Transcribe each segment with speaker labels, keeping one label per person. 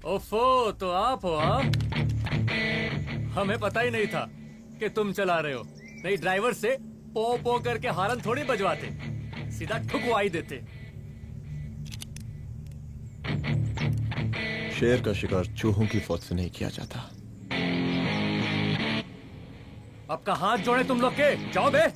Speaker 1: ओफो, तो आप हो आप? हमें पता ही नहीं था कि तुम चला रहे हो। नहीं, ड्राइवर से पो पो करके हारन थोड़ी बजवाते, सीधा ठुकवाई देते।
Speaker 2: शेर का शिकार चूहों की फौज से नहीं किया जाता।
Speaker 1: अब का हाथ जोड़े तुम लोग के, जाओ बे।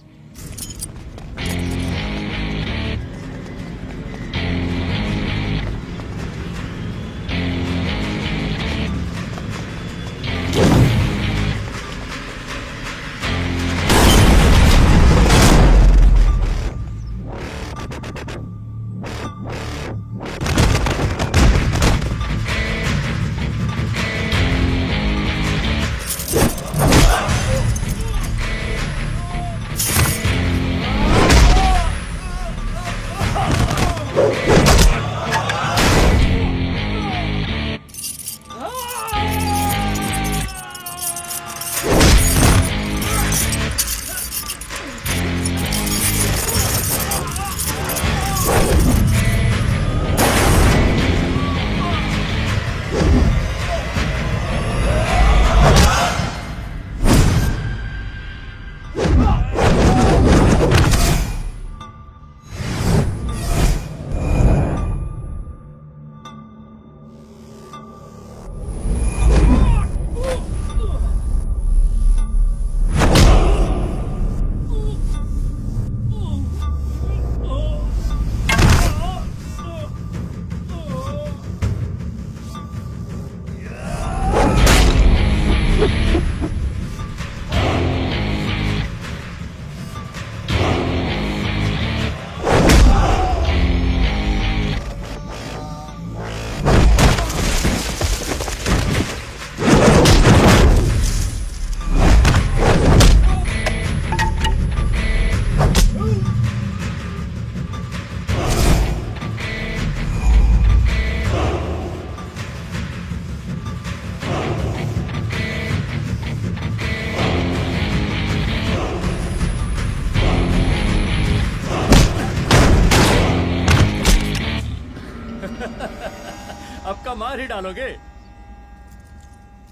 Speaker 1: अब का मार ही डालोगे?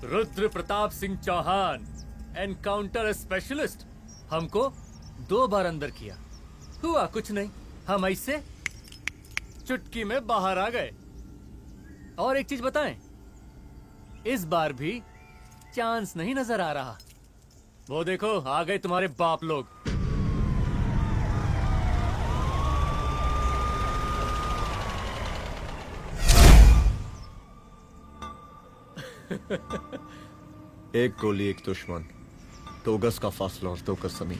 Speaker 1: Rudra Pratap Singh Chauhan, encounter specialist. हमको 2 बार अंदर किया, हुआ कुछ नहीं। हम ऐसे चुटकी में बाहर आ गए। और एक चीज बताएं, इस बार भी चांस नहीं नजर आ रहा। वो देखो, आ गए तुम्हारे बाप लोग।
Speaker 2: एक गोली एक दुश्मन, 2 गज का फासला और 2 गज जमीन।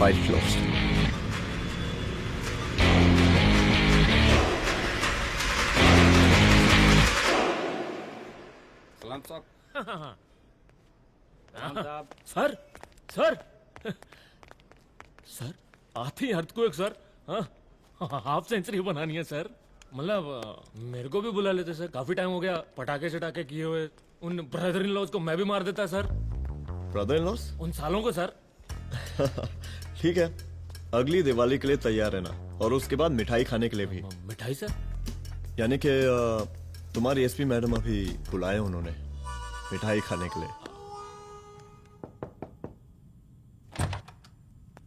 Speaker 2: 5 क्लोज।
Speaker 3: सलाम साहब।
Speaker 1: सर सर सर, आती अर्थक्वेक सर। हाँ, हाफ सेंचुरी बनानी है सर। मतलब मेरे को भी बुला लेते सर, काफी टाइम हो गया पटाखे शटाखे किए हुए। उन ब्रदर इन लॉज को मैं भी मार देता सर।
Speaker 2: Brother in loss?
Speaker 1: उन सालों को सर।
Speaker 2: ठीक है, अगली दिवाली के लिए तैयार रहना, और उसके बाद मिठाई खाने के लिए भी।
Speaker 1: मिठाई सर?
Speaker 2: यानी कि तुम्हारी एसपी मैडम अभी बुलाए उन्होंने मिठाई खाने के लिए।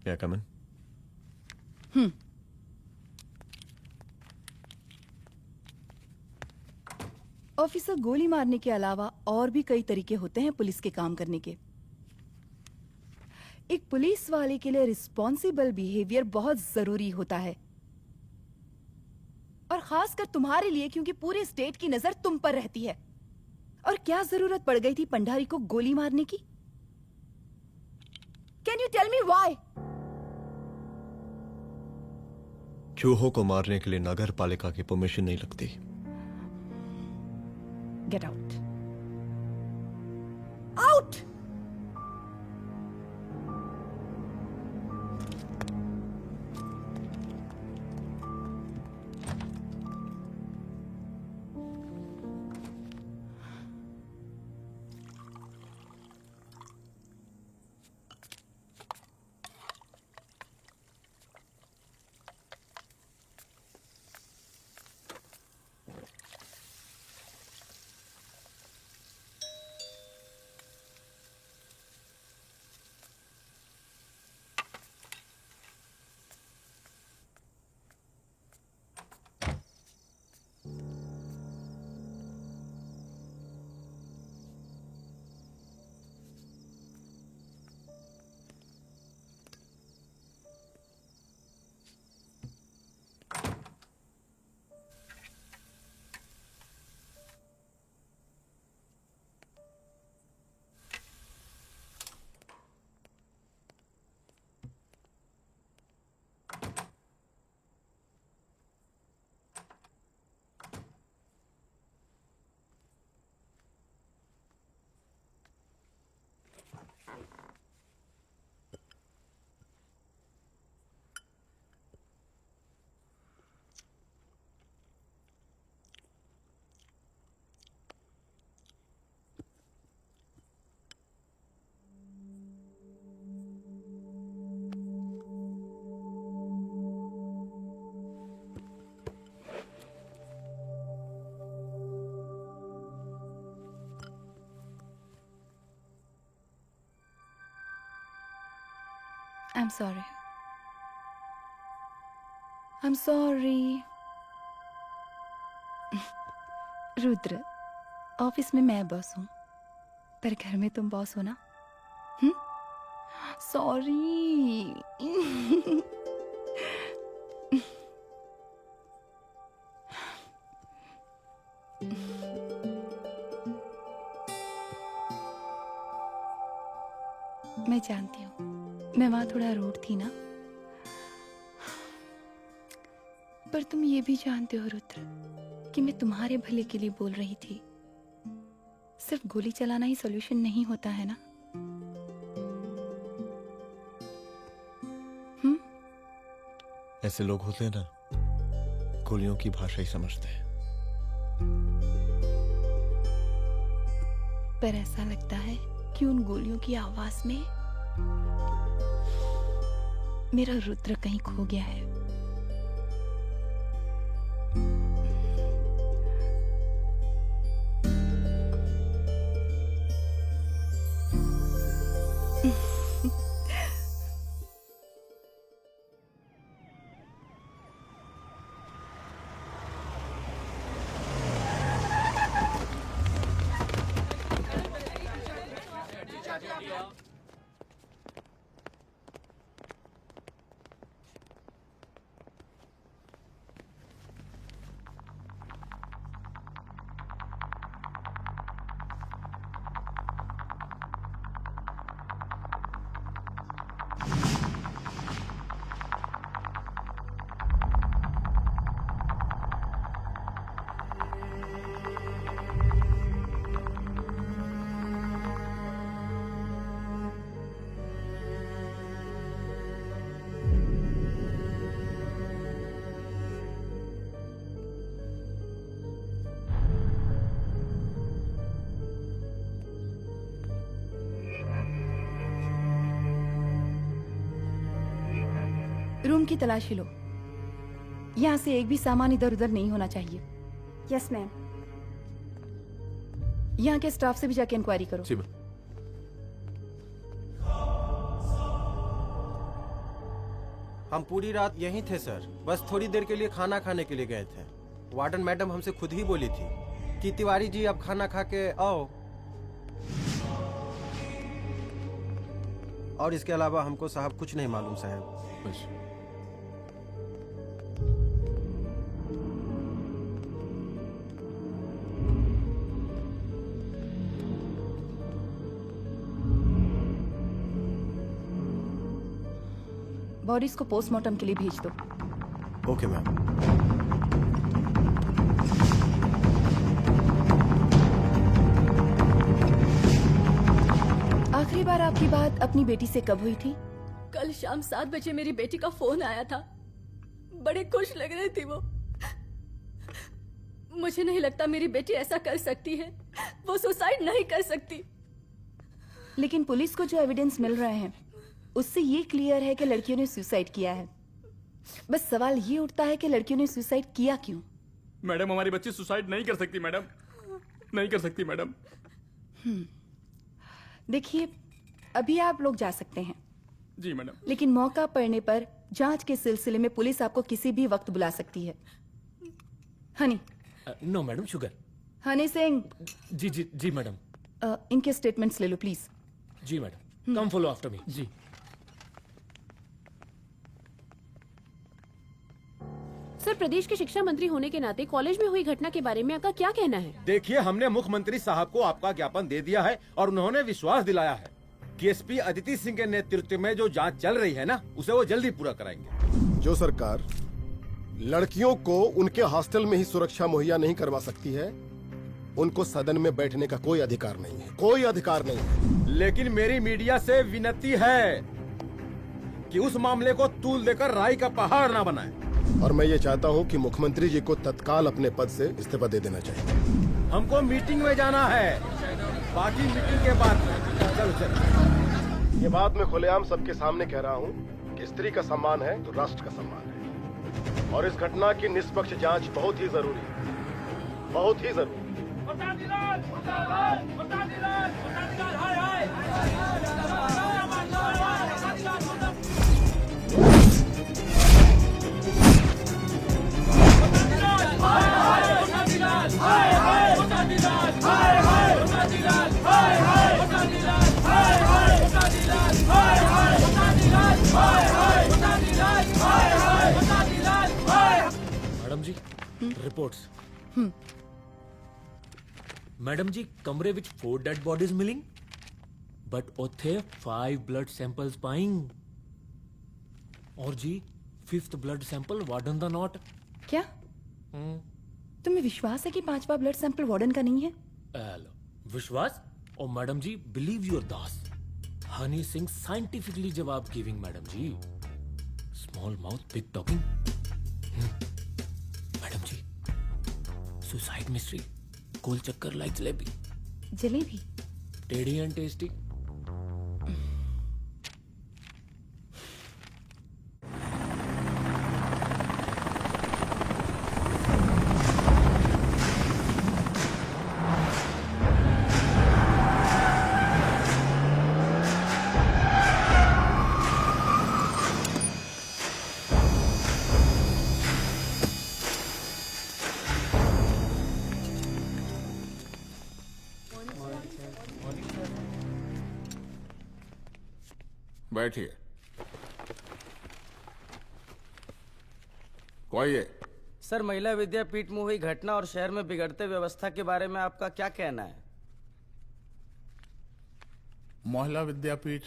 Speaker 2: क्या कमन?
Speaker 4: ऑफिसर, गोली मारने के अलावा और भी कई तरीके होते हैं पुलिस के काम करने के। एक पुलिस वाले के लिए रिस्पॉन्सिबल बिहेवियर बहुत जरूरी होता है, और खासकर तुम्हारे लिए, क्योंकि पूरे स्टेट की नजर तुम पर रहती है। और क्या जरूरत पड़ गई थी पंडारी को गोली मारने की? Can you tell me why?
Speaker 2: चूहों को मारने के लिए नगर पालिका की परमिशन नहीं लगती।
Speaker 4: Get out. Out! I'm sorry. I'm sorry. Rudra, office में मैं बॉस हूँ, पर घर में तुम बॉस हो ना? सॉरी। मैं जानती हूँ, मैं वहां थोड़ा रूड थी ना, पर तुम ये भी जानते हो रुद्र कि मैं तुम्हारे भले के लिए बोल रही थी। सिर्फ गोली चलाना ही सॉल्यूशन नहीं होता है ना।
Speaker 2: ऐसे लोग होते हैं ना, गोलियों की भाषा ही समझते हैं।
Speaker 4: पर ऐसा लगता है कि उन गोलियों की आवाज में मेरा रुद्र कहीं खो गया है। रूम की तलाशी लो। यहाँ से एक भी सामान इधर उधर नहीं होना चाहिए।
Speaker 3: Yes ma'am.
Speaker 4: यहाँ के स्टाफ से भी जाके इंक्वायरी करो।
Speaker 5: जी मैम।
Speaker 6: हम पूरी रात यहीं थे सर, बस थोड़ी देर के लिए खाना खाने के लिए गए थे। वार्डन मैडम हमसे खुद ही बोली थी कि तिवारी जी अब खाना खा के आओ, और इसके अलावा हमको साहब कुछ नहीं मालूम साहब।
Speaker 4: बॉडीज को पोस्टमार्टम के लिए भेज दो।
Speaker 6: Okay ma'am.
Speaker 4: आखिरी बार आपकी बात अपनी बेटी से कब हुई थी?
Speaker 3: कल शाम 7 बजे मेरी बेटी का फोन आया था। बड़े खुश लग रही थी वो। मुझे नहीं लगता मेरी बेटी ऐसा कर सकती है। वो सुसाइड नहीं कर सकती।
Speaker 4: लेकिन पुलिस को जो एविडेंस मिल रहे हैं उससे ये क्लियर है कि लड़कियों ने सुसाइड किया है। बस सवाल ये उठता है कि लड़कियों ने सुसाइड किया क्यों?
Speaker 5: मैडम, हमारी बच्ची सुसाइड नहीं कर सकती मैडम, नहीं कर सकती मैडम।
Speaker 4: देखिए, अभी आप लोग जा सकते हैं।
Speaker 5: जी मैडम।
Speaker 4: लेकिन मौका पड़ने पर जांच के सिलसिले में पुलिस आपको किसी भी वक्त बुला सकती है। Honey.
Speaker 1: No madam, sugar.
Speaker 4: Honey Singh.
Speaker 1: जी जी जी मैडम।
Speaker 4: इनके स्टेटमेंट्स ले लो प्लीज।
Speaker 1: जी madam. Come follow after me. जी।
Speaker 7: सर, प्रदेश के शिक्षा मंत्री होने के नाते कॉलेज में हुई घटना के बारे में आपका क्या कहना है?
Speaker 8: देखिए, हमने मुख्यमंत्री साहब को आपका ज्ञापन दे दिया है और उन्होंने विश्वास दिलाया है कि एसपी अदिति सिंह के नेतृत्व में जो जांच चल रही है ना, उसे वो जल्दी पूरा कराएंगे।
Speaker 9: जो सरकार लड़कियों को उनके हॉस्टल में ही सुरक्षा मुहैया नहीं करवा सकती है, उनको सदन में बैठने का कोई अधिकार नहीं है, कोई अधिकार नहीं है।
Speaker 8: लेकिन मेरी मीडिया से विनती है कि उस मामले को तूल देकर राई का पहाड़ ना बनाए।
Speaker 9: और मैं ये चाहता हूँ कि मुख्यमंत्री जी को तत्काल अपने पद से इस्तीफा दे देना चाहिए।
Speaker 8: हमको मीटिंग में जाना है, बाकी मीटिंग के बाद। चलो।
Speaker 9: ये बात मैं खुलेआम सबके सामने कह रहा हूँ कि स्त्री का सम्मान है तो राष्ट्र का सम्मान है, और इस घटना की निष्पक्ष जांच बहुत ही जरूरी है, बहुत ही जरूरी।
Speaker 10: ਰਿਪੋਰਟਸ ਮੈਡਮ ਜੀ ਕਮਰੇ ਵਿੱਚ 4 ਡੈਡ ਬੋਡੀਜ਼ ਮਿਲਿੰਗ ਬਟ ਉੱਥੇ 5 ਬਲੱਡ ਸੈਂਪਲਸ ਪਾਈਂਗ और जी 5th ब्लड सैंपल वार्डन दा नॉट
Speaker 4: क्या तुम्हें विश्वास है कि 5वां ब्लड सैंपल वार्डन का नहीं है?
Speaker 10: हेलो विश्वास और मैडम जी बिलीव योर दास हनी सिंह साइंटिफिकली जवाब गिविंग मैडम जी small mouth big talking madam जी सुसाइड मिस्ट्री गोल चक्कर लाइक जलेबी
Speaker 4: जलेबी
Speaker 10: टेढ़ी एंड टेस्टी
Speaker 11: बैठिए। कोई है?
Speaker 12: सर, महिला विद्यापीठ में हुई घटना और शहर में बिगड़ते व्यवस्था के बारे में आपका क्या कहना है?
Speaker 11: महिला विद्यापीठ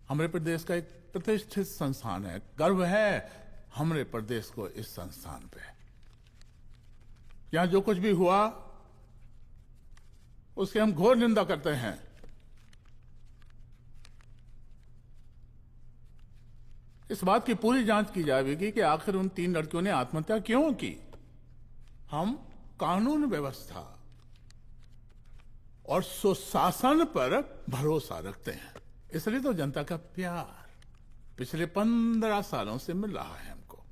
Speaker 11: हमारे प्रदेश का एक प्रतिष्ठित संस्थान है। गर्व है हमारे प्रदेश को इस संस्थान पे। यहाँ जो कुछ भी हुआ उसकी हम घोर निंदा करते हैं। इस बात की पूरी जांच की जाएगी कि आखिर उन 3 लड़कियों ने आत्महत्या क्यों की। हम कानून व्यवस्था और सुशासन पर भरोसा रखते हैं, इसलिए तो जनता का प्यार पिछले 15 सालों से मिल रहा है हमको।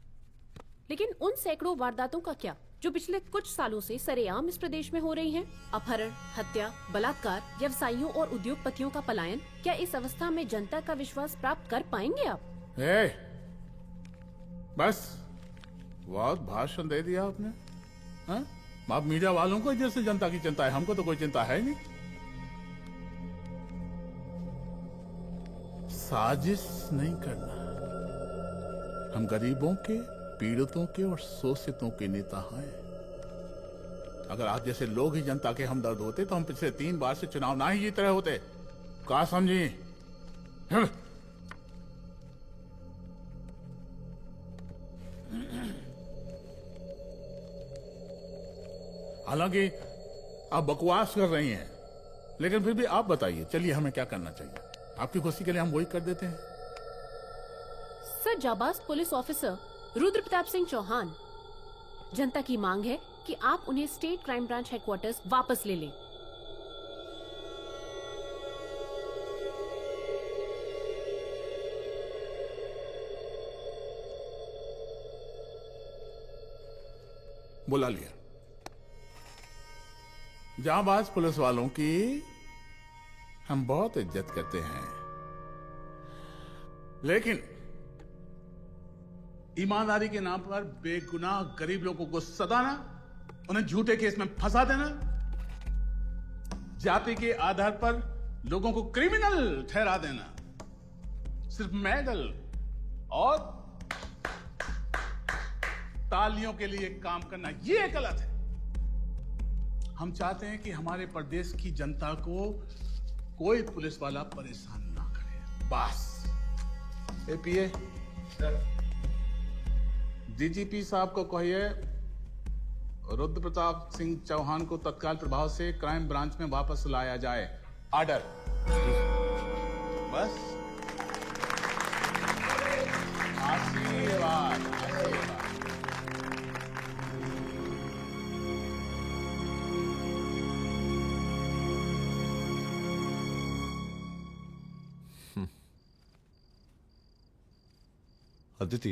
Speaker 7: लेकिन उन सैकड़ों वारदातों का क्या जो पिछले कुछ सालों से सरेआम इस प्रदेश में हो रही हैं? अपहरण, हत्या, बलात्कार, व्यवसायियों और उद्योगपतियों का पलायन। क्या इस अवस्था में जनता का विश्वास प्राप्त कर पाएंगे आप?
Speaker 11: बस बहुत भाषण दे दिया आपने। हाँ? आप मीडिया वालों को जैसे जनता की चिंता है, हमको तो कोई चिंता है नहीं। साजिश नहीं करना। हम गरीबों के, पीड़ितों के और शोषितों के नेता हैं। अगर आप जैसे लोग ही जनता के हमदर्द होते तो हम पिछले 3 बार से चुनाव ना ही जीत रहे होते। क्या समझी? हालांकि आप बकवास कर रही हैं, लेकिन फिर भी आप बताइए, चलिए हमें क्या करना चाहिए? आपकी खुशी के लिए हम वही कर देते हैं।
Speaker 7: सर, जाबाज पुलिस ऑफिसर रुद्र प्रताप सिंह चौहान, जनता की मांग है कि आप उन्हें स्टेट क्राइम ब्रांच हेडक्वार्टर्स वापस ले लें।
Speaker 11: बुला लिया। जाबाज पुलिस वालों की हम बहुत इज्जत करते हैं, लेकिन ईमानदारी के नाम पर बेगुनाह गरीब लोगों को सताना, उन्हें झूठे केस में फंसा देना, जाति के आधार पर लोगों को क्रिमिनल ठहरा देना, सिर्फ मेडल और तालियों के लिए काम करना, ये गलत है। हम चाहते हैं कि हमारे प्रदेश की जनता को कोई पुलिस वाला परेशान ना करे, बस। एपीए डीजीपी साहब को कहिए रुद्र प्रताप सिंह चौहान को तत्काल प्रभाव से क्राइम ब्रांच में वापस लाया जाए। ऑर्डर। बस। आशीर्वाद।
Speaker 2: अदिति,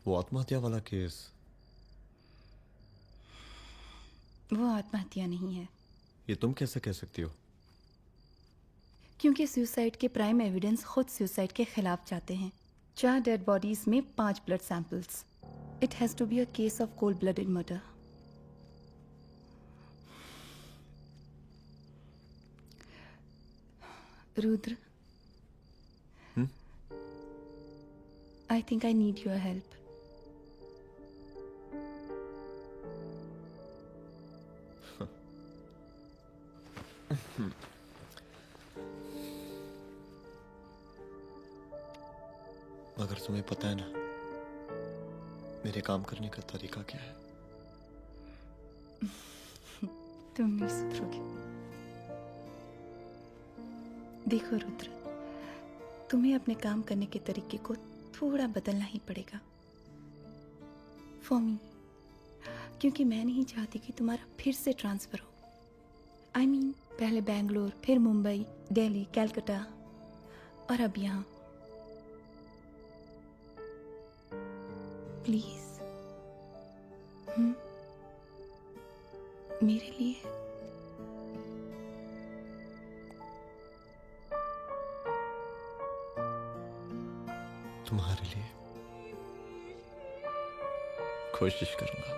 Speaker 2: वो आत्महत्या वाला केस,
Speaker 4: वो आत्महत्या नहीं है।
Speaker 2: ये तुम कैसे कह सकती हो?
Speaker 4: क्योंकि सुसाइड के प्राइम एविडेंस खुद सुसाइड के खिलाफ जाते हैं। 4 डेड बॉडीज में 5 blood samples. It has to be a case of cold blooded murder. Rudra, I think I need your help.
Speaker 2: मगर तुम्हें पता है ना मेरे काम करने का तरीका क्या है?
Speaker 4: तुम नहीं सुधरोगे। देखो रुद्र, तुम्हें अपने काम करने के तरीके को थोड़ा बदलना ही पड़ेगा फॉर मी, क्योंकि मैं नहीं चाहती कि तुम्हारा फिर से ट्रांसफर हो। I mean, पहले बैंगलोर, फिर मुंबई, दिल्ली, कलकत्ता और अब यहाँ। प्लीज मेरे लिए।
Speaker 2: तुम्हारे लिए कोशिश करूंगा।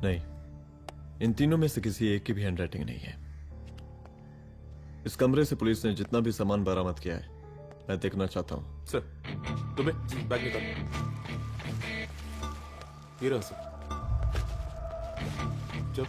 Speaker 2: नहीं, इन तीनों में से किसी एक की भी हैंडराइटिंग नहीं है। इस कमरे से पुलिस ने जितना भी सामान बरामद किया है मैं देखना चाहता हूं।
Speaker 5: सर, तुम्हें बैग निकाल। ये रहा सर। चल।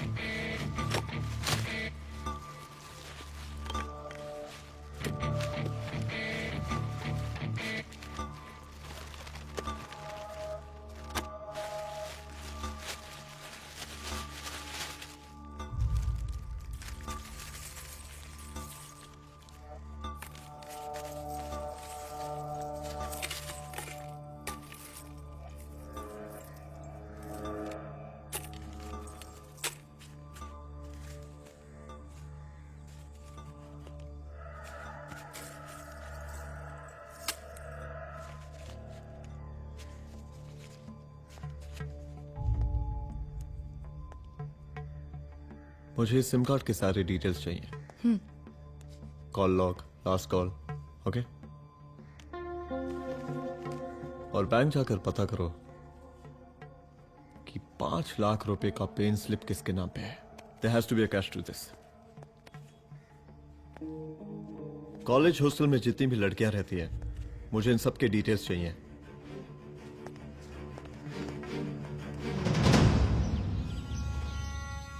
Speaker 2: मुझे सिम कार्ड के सारे डिटेल्स चाहिए। Call log, last call, okay? और बैंक जाकर पता करो कि 5 लाख रुपए का पेन स्लिप किसके नाम पे है। There has to be a cash to this. College hostel में जितनी भी लड़कियां रहती है मुझे इन सब के डिटेल्स चाहिए।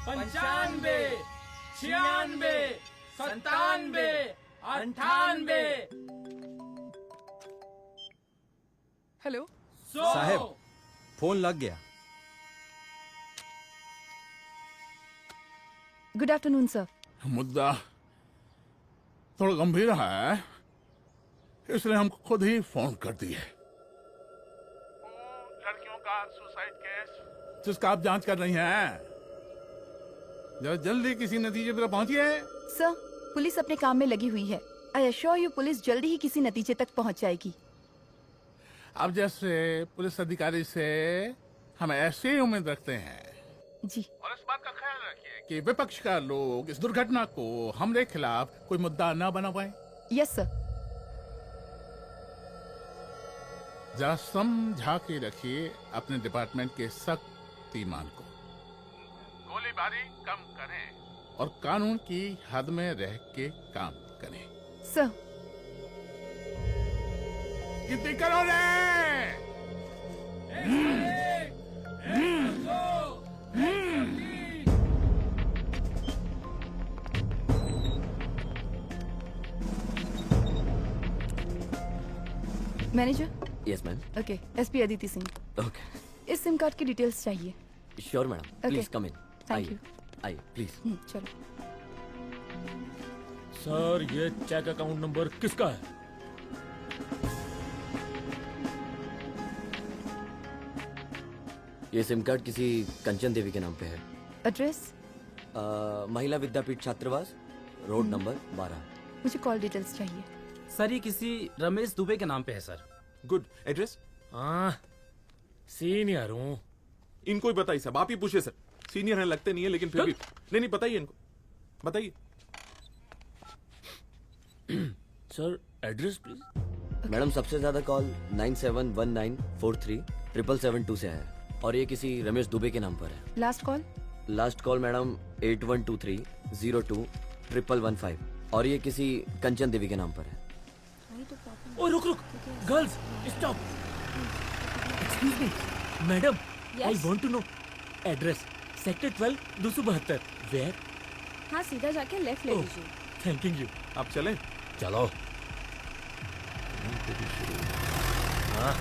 Speaker 12: 95, 96, 97, 98।
Speaker 13: हेलो
Speaker 6: साहब, फोन लग गया।
Speaker 4: Good afternoon sir.
Speaker 11: मुद्दा थोड़ा गंभीर है, इसलिए हम खुद ही फोन कर दिए। लड़कियों का सुसाइड केस जिसका आप जांच कर रही हैं, जरा जल्दी किसी नतीजे पर पहुंचिए।
Speaker 4: सर, पुलिस अपने काम में लगी हुई है। आई एश्योर यू पुलिस जल्दी ही किसी नतीजे तक पहुंच जाएगी।
Speaker 11: अब जैसे पुलिस अधिकारी से हम ऐसे ही उम्मीद रखते हैं
Speaker 4: जी।
Speaker 11: और इस बात का ख्याल रखिए कि विपक्ष का लोग इस दुर्घटना को हमारे खिलाफ कोई मुद्दा न बना पाए।
Speaker 4: Yes sir.
Speaker 11: जरा समझा के रखिए अपने डिपार्टमेंट के शक्तिमान को। गोलीबारी कम करें और कानून की हद में रह के काम करें।
Speaker 4: सर।
Speaker 11: कितनी करो रे?
Speaker 4: Manager.
Speaker 14: Yes ma'am.
Speaker 4: Okay, SP Aditi Singh.
Speaker 14: Okay.
Speaker 4: इस सिम कार्ड की डिटेल्स चाहिए।
Speaker 14: Sure madam, please come in.
Speaker 4: Thank you.
Speaker 14: आइए प्लीज।
Speaker 4: चलो।
Speaker 10: सर, ये चेक अकाउंट नंबर किसका है?
Speaker 14: ये सिम कार्ड किसी कंचन देवी के नाम पे है।
Speaker 4: एड्रेस?
Speaker 14: महिला विद्यापीठ छात्रावास, रोड नंबर 12।
Speaker 4: मुझे कॉल डिटेल्स चाहिए।
Speaker 12: सर, ये किसी रमेश दुबे के नाम पे है सर।
Speaker 5: गुड। एड्रेस?
Speaker 10: हाँ, सीनियर हूँ।
Speaker 5: इनको ही बताइए साहब, आप ही पूछिए सर। सीनियर हैं लगते नहीं है, लेकिन फिर भी नहीं बताइए इनको, बताइए।
Speaker 10: Sir, address please.
Speaker 14: मैडम, सबसे ज्यादा कॉल 9719437772 से है और ये किसी रमेश दुबे के नाम पर है।
Speaker 4: Last call?
Speaker 14: Last call madam 8123021115 और ये किसी कंचन देवी के नाम पर है।
Speaker 10: ओ रुक रुक, girls stop. Excuse me madam, I want to know address sector 12 272 where.
Speaker 3: हाँ, सीधा जाके लेफ्ट ले लीजिए।
Speaker 10: Thank you.
Speaker 5: आप चलें?
Speaker 10: चलो। हाँ,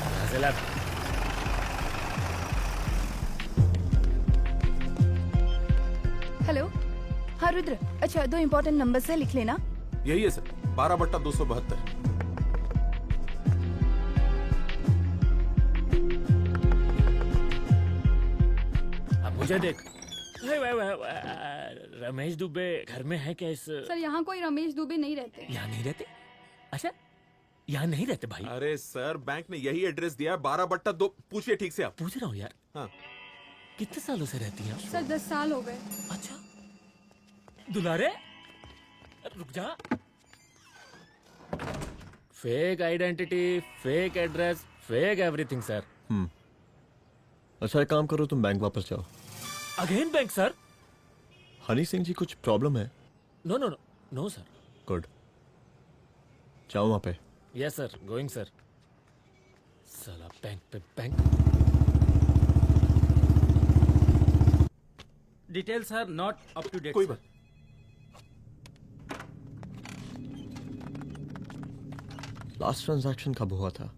Speaker 10: यहाँ से लेफ्ट।
Speaker 4: हेलो। हाँ रुद्र, अच्छा 2 इम्पोर्टेंट नंबर से लिख लेना।
Speaker 5: यही है सर, 12/272।
Speaker 10: अब मुझे देख। रमेश दुबे घर में है क्या? इस
Speaker 3: सर यहाँ कोई रमेश दुबे नहीं रहते।
Speaker 10: यहाँ नहीं रहते? अच्छा, यहाँ नहीं रहते भाई।
Speaker 5: अरे सर, बैंक ने यही एड्रेस दिया है, 12/2। पूछिए ठीक से आप।
Speaker 10: पूछ रहा हूँ यार।
Speaker 5: हाँ।
Speaker 10: कितने सालों से रहती हैं आप?
Speaker 3: सर 10 साल हो गए।
Speaker 10: अच्छा दुलारे, रुक जा। Fake identity, fake address, fake everything sir.
Speaker 2: अच्छा एक काम करो, तुम बैंक वापस जाओ।
Speaker 10: Again bank sir?
Speaker 2: Honey Singh ji कुछ प्रॉब्लम है?
Speaker 10: No no no no sir.
Speaker 2: Good, जाओ वहां पे।
Speaker 10: Yes sir, going sir. साला बैंक पे bank.
Speaker 12: Details are not up to date.
Speaker 5: कोई बात।
Speaker 2: लास्ट ट्रांजैक्शन कब हुआ था?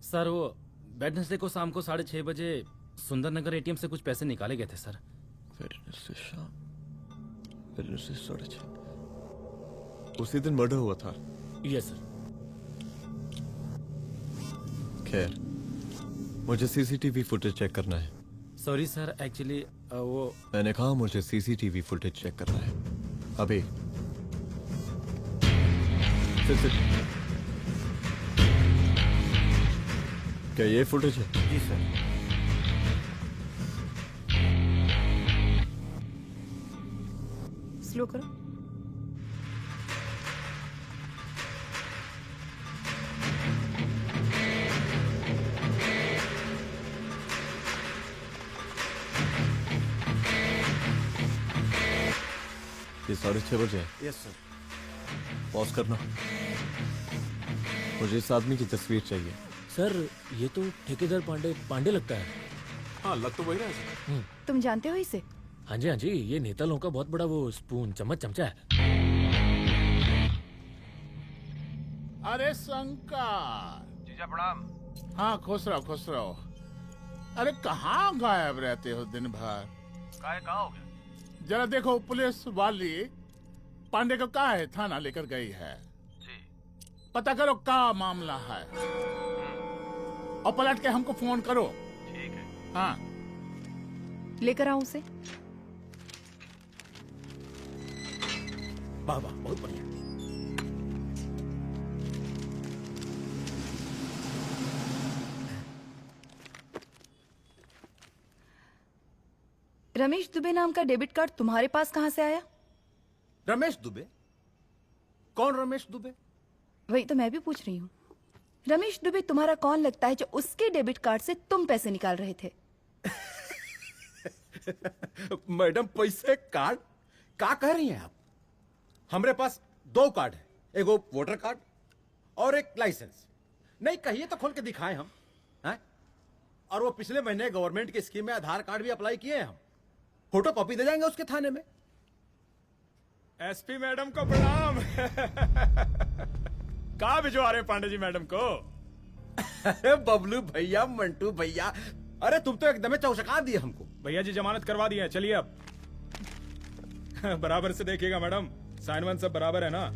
Speaker 12: सर वो वेडनेसडे को शाम को 6:30 बजे सुंदरनगर एटीएम से कुछ पैसे निकाले गए थे सर।
Speaker 2: वेडनेसडे शाम, वेडनेसडे 6:30। उसी दिन मर्डर हुआ था?
Speaker 10: Yes sir.
Speaker 2: खैर, मुझे सीसीटीवी फुटेज चेक करना है।
Speaker 12: सॉरी सर, एक्चुअली वो
Speaker 2: मैंने कहा मुझे सीसीटीवी फुटेज चेक करना है अभी। क्या ये फुटेज है?
Speaker 6: जी सर।
Speaker 4: स्लो करो।
Speaker 2: ये 6:30 बजे है।
Speaker 6: Yes sir.
Speaker 2: पॉज करना। मुझे इस आदमी की तस्वीर चाहिए।
Speaker 10: सर ये तो ठेकेदार पांडे लगता है।
Speaker 5: हाँ, लग तो वही रहा है सर।
Speaker 4: तुम जानते हो इसे?
Speaker 10: हाँ जी हाँ जी, ये नेता लोगों का बहुत बड़ा वो स्पून चमचा है।
Speaker 11: अरे शंकर।
Speaker 15: जीजा प्रणाम।
Speaker 11: हाँ खुश रहो खुश रहो। अरे कहाँ गायब रहते हो दिन भर?
Speaker 15: कहाँ हो गया?
Speaker 11: जरा देखो, पुलिस वाली पांडे को कहा है थाना लेकर गई है।
Speaker 15: जी।
Speaker 11: पता करो क्या मामला है और पलट के हमको फोन करो।
Speaker 15: ठीक है।
Speaker 11: हाँ
Speaker 4: लेकर आओ उसे।
Speaker 8: वाह वाह, बहुत बढ़िया।
Speaker 4: रमेश दुबे नाम का डेबिट कार्ड तुम्हारे पास कहां से आया?
Speaker 8: रमेश दुबे? कौन रमेश दुबे?
Speaker 4: वही तो मैं भी पूछ रही हूँ। रमेश दुबे तुम्हारा कौन लगता है जो उसके डेबिट कार्ड से तुम पैसे निकाल रहे थे?
Speaker 8: मैडम, पैसे कार्ड क्या कह रही हैं आप? हमारे पास 2 कार्ड है, एक वो वोटर कार्ड और एक लाइसेंस। नहीं कहिए तो खोल के दिखाएं हम हैं? और वो पिछले महीने गवर्नमेंट की स्कीम में आधार कार्ड भी अप्लाई किए हैं हम। फोटो कॉपी दे जाएंगे उसके थाने में।
Speaker 16: एसपी मैडम को प्रणाम। कहाँ भिजवा रहे पांडे जी मैडम को?
Speaker 8: अरे बबलू भैया, मंटू भैया, अरे तुम तो एकदम चौसका दिए हमको।
Speaker 16: भैया जी जमानत करवा दिए हैं, चलिए अब। बराबर से देखिएगा मैडम, साइन वन सब बराबर है ना?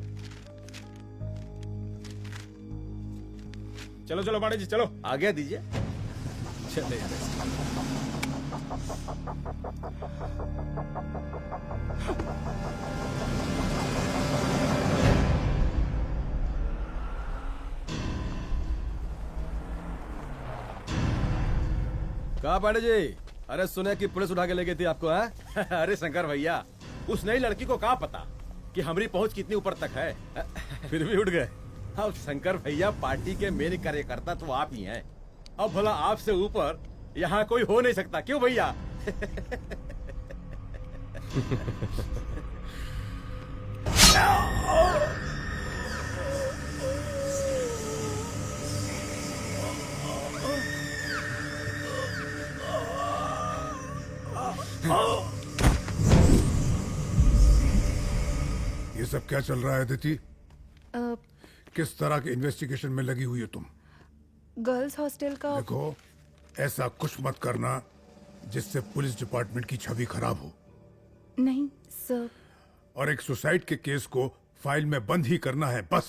Speaker 16: चलो चलो पांडे जी चलो।
Speaker 8: आगे दीजिए।
Speaker 16: चले
Speaker 8: कहा पांडे जी? अरे सुने कि पुलिस उठा के ले गई थी आपको है? अरे शंकर भैया, उस नई लड़की को क्या पता कि हमारी पहुंच कितनी ऊपर तक है। फिर भी उठ गए। अब शंकर भैया, पार्टी के मेन कार्यकर्ता तो आप ही हैं। अब भला आपसे ऊपर यहाँ कोई हो नहीं सकता, क्यों भैया?
Speaker 17: ये सब क्या चल रहा है अदिति? किस तरह के इन्वेस्टिगेशन में लगी हुई है तुम?
Speaker 4: गर्ल्स हॉस्टल का।
Speaker 17: देखो, ऐसा कुछ मत करना जिससे पुलिस डिपार्टमेंट की छवि खराब हो।
Speaker 4: नहीं सर।
Speaker 17: और एक सुसाइड के केस को फाइल में बंद ही करना है बस।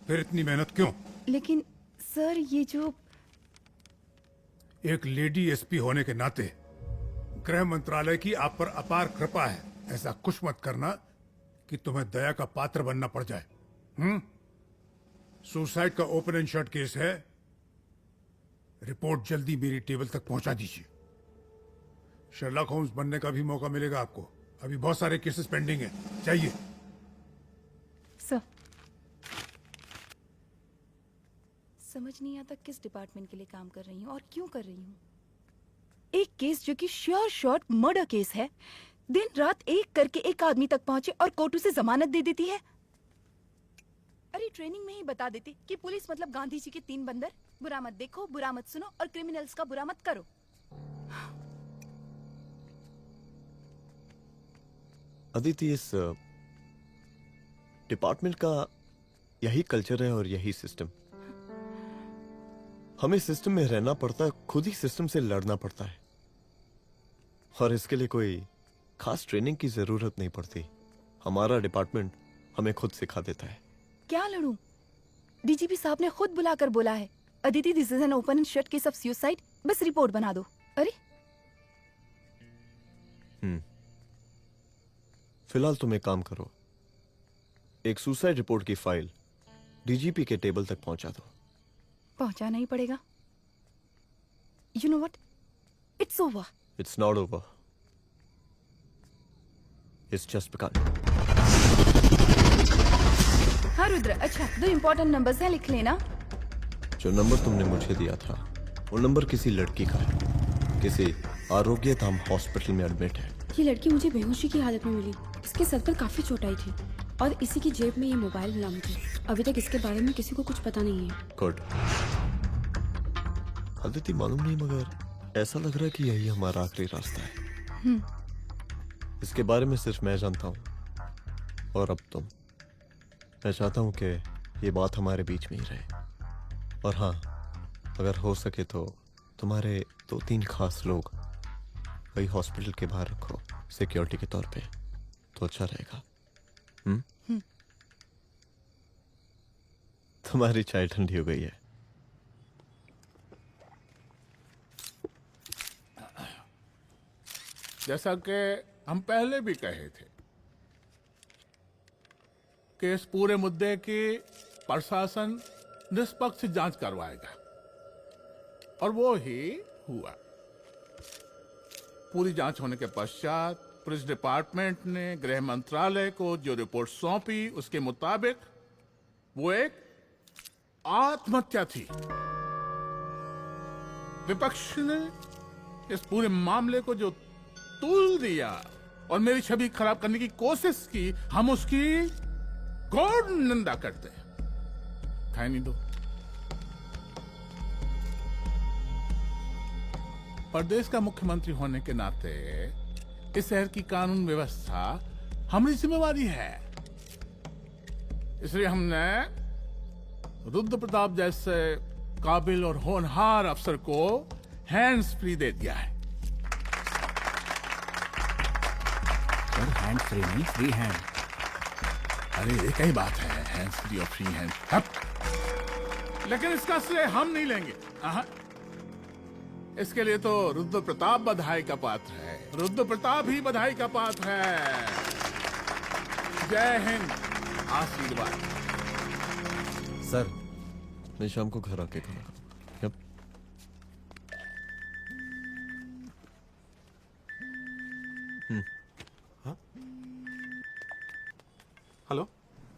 Speaker 17: फिर इतनी मेहनत क्यों?
Speaker 4: लेकिन सर ये जो
Speaker 17: एक लेडी एसपी होने के नाते गृह मंत्रालय की आप पर अपार कृपा है। ऐसा कुछ मत करना कि तुम्हें दया का पात्र बनना पड़ जाए। सुसाइड का ओपन एंड शट केस है। रिपोर्ट जल्दी मेरी टेबल तक पहुंचा दीजिए। शर्लॉक होम्स बनने का भी मौका मिलेगा आपको। अभी बहुत सारे केसेस पेंडिंग हैं। चाहिए
Speaker 4: सर। समझ नहीं आता किस डिपार्टमेंट के लिए काम कर रही हूँ और क्यों कर रही हूँ। एक केस जो कि श्योर शॉट मर्डर केस है, दिन रात एक करके एक आदमी तक पहुंचे और कोर्ट उसे जमानत दे देती है। अरे ट्रेनिंग में ही बता देती कि पुलिस मतलब गांधी जी के 3 बंदर। बुरा मत देखो, बुरा मत सुनो और क्रिमिनल्स का बुरा मत करो।
Speaker 2: अदिति, इस डिपार्टमेंट का यही कल्चर है और यही सिस्टम। हमें सिस्टम में रहना पड़ता है, खुद ही सिस्टम से लड़ना पड़ता है। और इसके लिए कोई खास ट्रेनिंग की जरूरत नहीं पड़ती। हमारा डिपार्टमेंट हमें खुद सिखा देता है।
Speaker 4: क्या लड़ूं? डीजीपी साहब ने खुद बुलाकर बोला है, Aditi this is an open and shut case of suicide, बस रिपोर्ट बना दो। अरे
Speaker 2: फिलहाल तुम एक काम करो, एक सुसाइड रिपोर्ट की फाइल डीजीपी के टेबल तक पहुंचा दो।
Speaker 4: पहुंचाना ही पड़ेगा। You know what, it's over.
Speaker 2: It's not over, it's just began.
Speaker 4: हाँ रुद्र, अच्छा 2 इंपॉर्टेंट नंबर्स हैं, लिख लेना।
Speaker 2: जो नंबर तुमने मुझे दिया था वो नंबर किसी लड़की का है, किसी आरोग्य धाम हॉस्पिटल में एडमिट है।
Speaker 7: ये लड़की मुझे बेहोशी की हालत में मिली। इसके सर पर काफी चोट आई थी और इसी की जेब में ये मोबाइल मिला मुझे। अभी तक इसके बारे में किसी को कुछ पता नहीं है।
Speaker 2: गुड। अदिति, मालूम नहीं मगर ऐसा लग रहा है कि यही हमारा आखिरी रास्ता है। इसके बारे में सिर्फ मैं जानता हूँ और अब तुम। मैं चाहता हूँ कि ये बात हमारे बीच में ही रहे। और हाँ, अगर हो सके तो तुम्हारे 2-3 खास लोग वही हॉस्पिटल के बाहर रखो सिक्योरिटी के तौर पे, तो अच्छा रहेगा। तुम्हारी चाय ठंडी हो गई है।
Speaker 11: जैसा कि हम पहले भी कहे थे कि इस पूरे मुद्दे की प्रशासन निष्पक्ष जांच करवाएगा और वो ही हुआ। पूरी जांच होने के पश्चात पुलिस डिपार्टमेंट ने गृह मंत्रालय को जो रिपोर्ट सौंपी उसके मुताबिक वो एक आत्महत्या थी। विपक्ष ने इस पूरे मामले को जो तूल दिया और मेरी छवि खराब करने की कोशिश की, हम उसकी घोर निंदा करते हैं। खाए नहीं दो। प्रदेश का मुख्यमंत्री होने के नाते इस शहर की कानून व्यवस्था हमारी जिम्मेवारी है। इसलिए हमने रुद्र प्रताप जैसे काबिल और होनहार अफसर को हैंड्स फ्री दे दिया है।
Speaker 8: हैंड्स फ्री नहीं, फ्री हैंड।
Speaker 11: अरे एक ही बात है, हैंड्स फ्री और फ्री हैंड। लेकिन इसका श्रेय हम नहीं लेंगे। इसके लिए तो रुद्र प्रताप बधाई का पात्र है। रुद्र प्रताप ही बधाई का पात्र है। जय हिंद। आशीर्वाद।
Speaker 2: सर, मैं शाम को घर आके खाना खाऊंगा। यप।
Speaker 5: हेलो।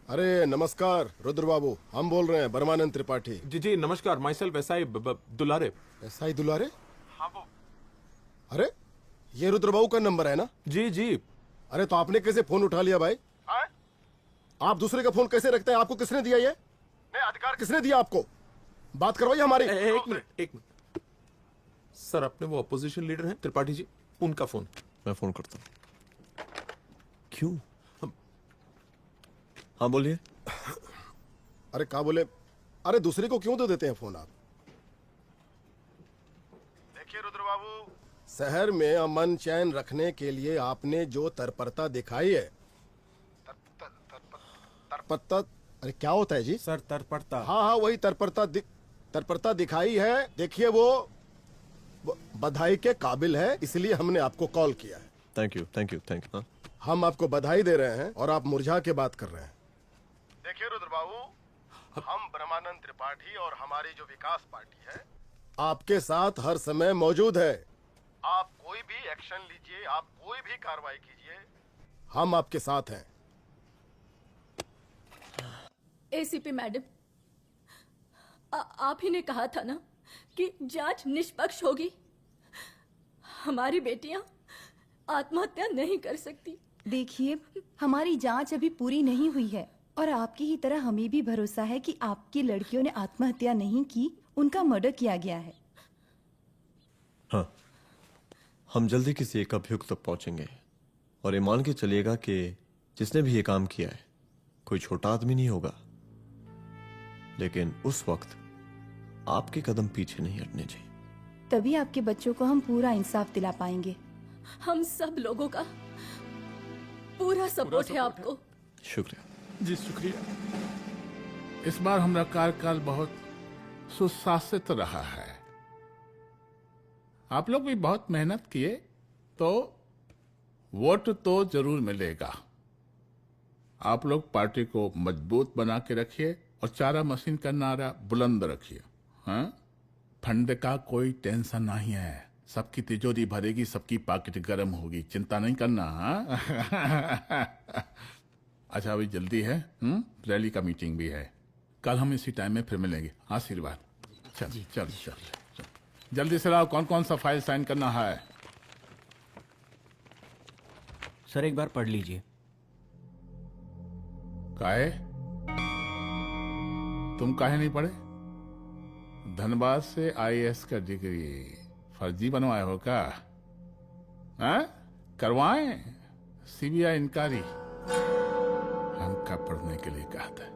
Speaker 9: अरे नमस्कार रुद्र बाबू, हम बोल रहे हैं परमानंद त्रिपाठी।
Speaker 5: जी जी नमस्कार। My self SI Dulare.
Speaker 9: SI दुलारे?
Speaker 5: हाँ वो।
Speaker 9: अरे ये रुद्र बाबू का नंबर है ना?
Speaker 5: जी जी,
Speaker 9: अरे तो आपने कैसे फोन उठा लिया भाई? आप दूसरे का फोन कैसे रखते हैं? आपको किसने दिया ये? नहीं, अधिकार किसने दिया आपको? बात करवाइए हमारी।
Speaker 5: एक मिनट। सर, अपने वो अपोजिशन लीडर हैं त्रिपाठी जी, उनका फोन।
Speaker 2: मैं फोन करता हूँ। क्यों? हाँ बोलिए।
Speaker 9: अरे क्या बोले? अरे दूसरे को क्यों दे देते हैं फोन आप? देखिए रुद्र बाबू, शहर में अमन चैन रखने के लिए आपने जो तत्परता दिखाई है, तत्परता, अरे क्या होता है जी?
Speaker 6: सर तत्परता।
Speaker 9: हाँ वही तत्परता दिखाई है। देखिए वो बधाई के काबिल है, इसलिए हमने आपको कॉल किया है।
Speaker 2: Thank you.
Speaker 9: हम आपको बधाई दे रहे हैं और आप मुरझा के बात कर रहे हैं। देखिए रुद्र बाबू, हम ब्रह्मानंद त्रिपाठी और हमारी जो विकास पार्टी है आपके साथ हर समय मौजूद है। आप कोई भी एक्शन लीजिए, आप कोई भी कार्रवाई कीजिए, हम आपके साथ हैं।
Speaker 3: एसीपी मैडम, आप ही ने कहा था ना कि जांच निष्पक्ष होगी। हमारी बेटियां आत्महत्या नहीं कर सकती।
Speaker 4: देखिए, हमारी जांच अभी पूरी नहीं हुई है और आपकी ही तरह हमें भी भरोसा है कि आपकी लड़कियों ने आत्महत्या नहीं की, उनका मर्डर किया गया है।
Speaker 2: हाँ, हम जल्दी किसी एक अभियुक्त तक पहुंचेंगे और ये मान के चलिएगा कि जिसने भी ये काम किया है कोई छोटा आदमी नहीं होगा, लेकिन उस वक्त आपके कदम पीछे नहीं हटने चाहिए।
Speaker 4: तभी आपके बच्चों को हम पूरा इंसाफ दिला पाएंगे।
Speaker 3: हम सब लोगों का पूरा सपोर्ट है आपको।
Speaker 2: शुक्रिया
Speaker 11: जी, शुक्रिया। इस बार हमारा कार्यकाल बहुत सुशासित रहा है। आप लोग भी बहुत मेहनत किए तो वोट तो जरूर मिलेगा। आप लोग पार्टी को मजबूत बना के रखिए और चारा मशीन का नारा बुलंद रखिए। हाँ, फंड का कोई टेंशन नहीं है, सबकी तिजोरी भरेगी, सबकी पॉकेट गर्म होगी, चिंता नहीं करना। हाँ? अच्छा, अभी जल्दी है, रैली का मीटिंग भी है, कल हम इसी टाइम में फिर मिलेंगे। आशीर्वाद। चल जल्दी से लाओ, कौन कौन सा फाइल साइन करना है?
Speaker 18: सर एक बार पढ़ लीजिए।
Speaker 11: काहे? तुम काहे नहीं पढ़े? धनबाद से आईएएस का डिग्री फर्जी बनवाए हो क्या? करवाएं सीबीआई इंक्वायरी। हमका पढ़ने के लिए कहा था।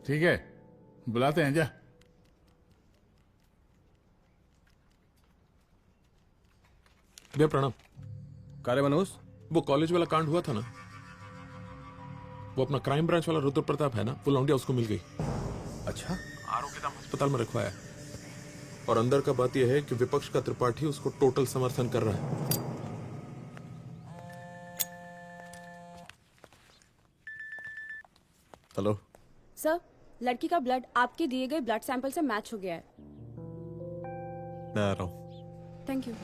Speaker 11: ठीक है, बुलाते हैं। जा।
Speaker 5: भैया प्रणाम।
Speaker 6: कार्य मनोज,
Speaker 5: वो कॉलेज वाला कांड हुआ था ना, वो अपना क्राइम ब्रांच वाला रुद्र प्रताप है ना, वो लौंडिया उसको मिल गई।
Speaker 6: अच्छा?
Speaker 5: आरोग्य अस्पताल में रखवाया और अंदर का बात यह है कि विपक्ष का त्रिपाठी उसको टोटल समर्थन कर रहा है।
Speaker 2: हेलो
Speaker 19: सर, लड़की का ब्लड आपके दिए गए ब्लड सैंपल से मैच हो गया है।
Speaker 2: मैं आ रहा हूँ।
Speaker 19: Thank you.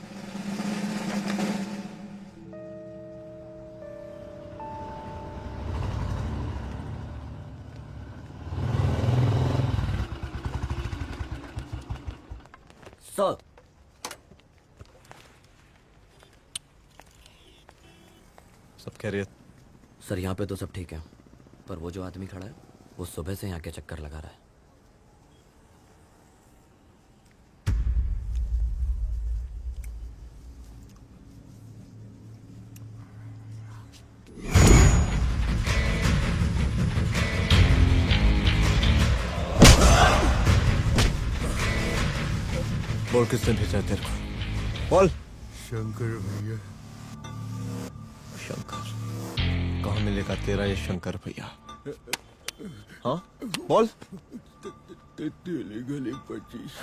Speaker 14: सर,
Speaker 2: सब खैरियत?
Speaker 14: सर यहाँ पे तो सब ठीक है, पर वो जो आदमी खड़ा है वो सुबह से यहाँ के चक्कर लगा रहा है।
Speaker 2: बोल, किसने भेजा तेरे को? बोल।
Speaker 17: शंकर भैया।
Speaker 2: शंकर? कहाँ मिलेगा तेरा ये शंकर भैया? हाँ बोल।
Speaker 17: तेली गली 25।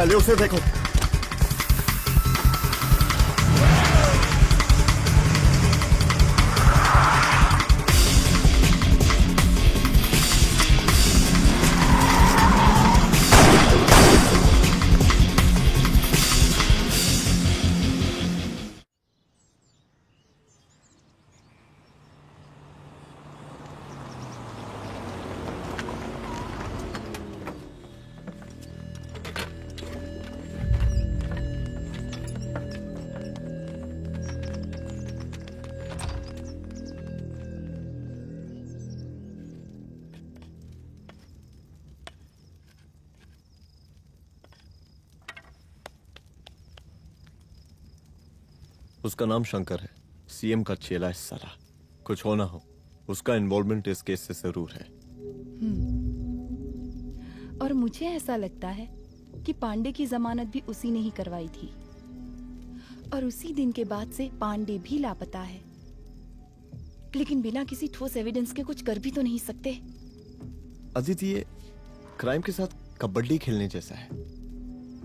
Speaker 2: पहले उसे देखो। उसका नाम शंकर है, सीएम का चेला है साला। कुछ हो ना हो, उसका इन्वॉल्वमेंट इस केस से जरूर है।
Speaker 4: और मुझे ऐसा लगता है कि पांडे की जमानत भी उसी ने ही करवाई थी, और उसी दिन के बाद से पांडे भी लापता है। लेकिन बिना किसी ठोस एविडेंस के कुछ कर भी तो नहीं सकते।
Speaker 2: अदिति, ये क्राइम के साथ कबड्डी खेलने जैसा है।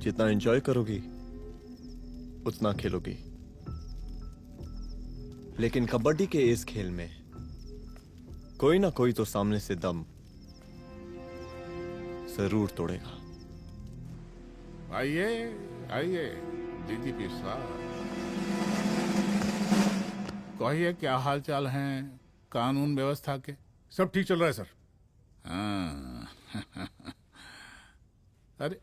Speaker 2: जितना एंजॉय करोगी उतना खेलोगी, लेकिन कबड्डी के इस खेल में कोई ना कोई तो सामने से दम जरूर तोड़ेगा।
Speaker 11: आइए आइए डीजीपी साहब, कहिए क्या हाल चाल हैं कानून व्यवस्था के?
Speaker 17: सब ठीक चल रहा है सर।
Speaker 11: हाँ। अरे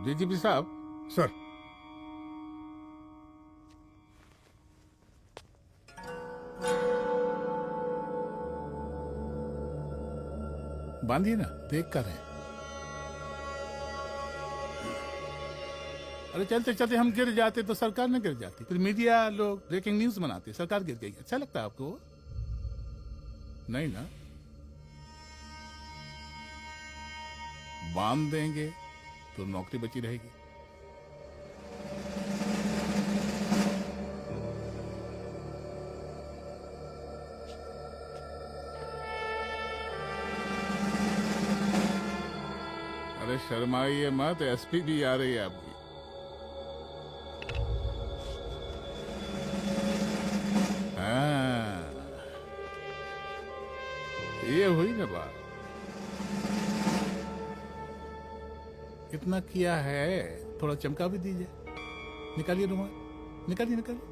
Speaker 11: डीजीपी साहब।
Speaker 17: सर।
Speaker 11: बांधिए ना, देख कर है। अरे चलते चलते हम गिर जाते तो सरकार न गिर जाती, फिर मीडिया लोग ब्रेकिंग न्यूज बनाते, सरकार गिर गई। अच्छा लगता है आपको? नहीं ना? बांध देंगे तो नौकरी बची रहेगी। अरे शर्माइए मत, एसपी भी आ रही है आपकी। हाँ, ये हुई ना बात। इतना किया है, थोड़ा चमका भी दीजिए। निकालिए रुमाल, निकालिए निकालिए।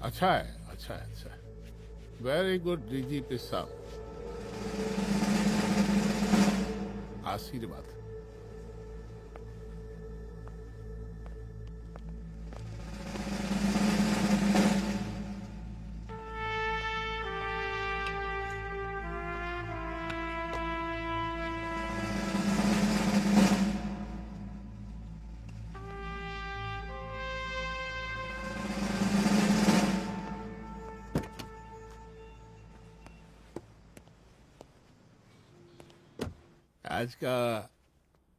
Speaker 11: अच्छा है, अच्छा है, अच्छा है। वेरी गुड डीजीपी साहब, आशीर्वाद। आज का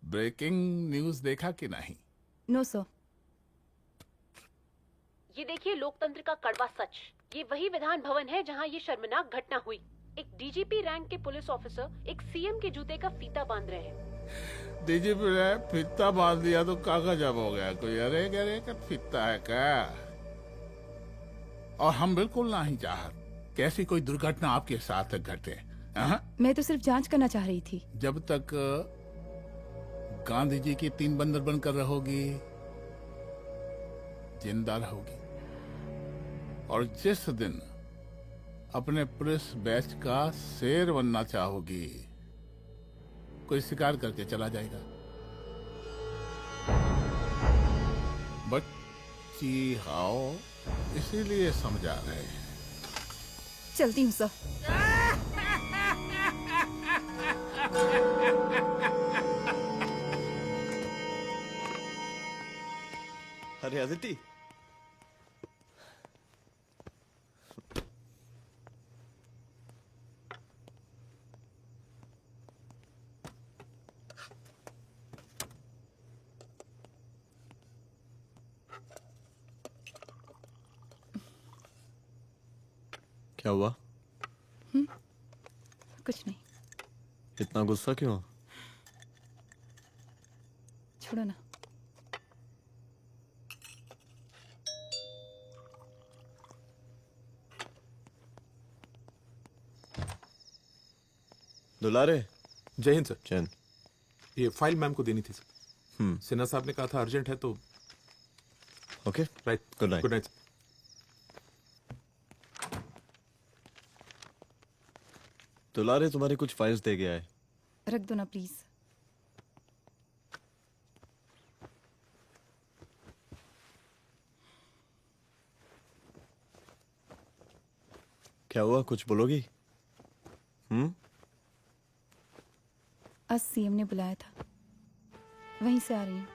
Speaker 11: ब्रेकिंग न्यूज देखा कि नहीं?
Speaker 4: No sir.
Speaker 7: ये देखिए लोकतंत्र का कड़वा सच। ये वही विधान भवन है जहां ये शर्मनाक घटना हुई। एक डीजीपी रैंक के पुलिस ऑफिसर एक सीएम के जूते का फीता बांध रहे हैं।
Speaker 11: डीजीपी ने फीता बांध दिया तो कागज अब हो गया कोई? अरे गरे का फीता है क्या? और हम बिल्कुल नहीं चाहते कि ऐसी कोई दुर्घटना आपके साथ घटे।
Speaker 4: मैं तो सिर्फ जांच करना चाह रही थी।
Speaker 11: जब तक गांधी जी की 3 बंदर बनकर रहोगी, जिंदा रहोगी। और जिस दिन अपने पुलिस बैच का शेर बनना चाहोगी, कोई शिकार करके चला जाएगा। बच्ची हाओ, इसीलिए समझा रहे हैं।
Speaker 4: चलती हूँ सर।
Speaker 2: अरे अदिति, क्या हुआ?
Speaker 4: कुछ नहीं।
Speaker 2: इतना गुस्सा क्यों?
Speaker 4: छोड़ो ना।
Speaker 2: दुलारे।
Speaker 5: जय हिंद सर।
Speaker 2: जैन।
Speaker 5: ये फाइल मैम को देनी थी सर। सिन्हा साहब ने कहा था अर्जेंट है तो।
Speaker 2: Okay
Speaker 5: right.
Speaker 2: Good night.
Speaker 5: Good night.
Speaker 2: दुलारे तुम्हारी कुछ फाइल्स दे गया है।
Speaker 4: रख दो ना प्लीज।
Speaker 2: क्या हुआ, कुछ बोलोगी?
Speaker 4: आज सीएम ने बुलाया था, वहीं से आ रही हूँ।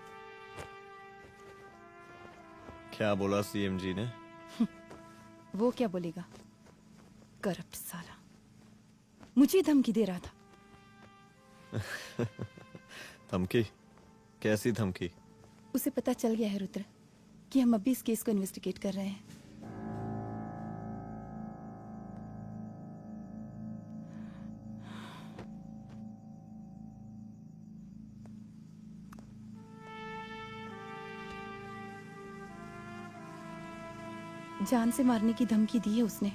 Speaker 2: क्या बोला सीएम जी ने?
Speaker 4: वो क्या बोलेगा, करप्ट साला, मुझे धमकी दे रहा था।
Speaker 2: धमकी? कैसी धमकी?
Speaker 4: उसे पता चल गया है रुद्र कि हम अभी इस केस को इन्वेस्टिगेट कर रहे हैं। जान से मारने की धमकी दी है उसने।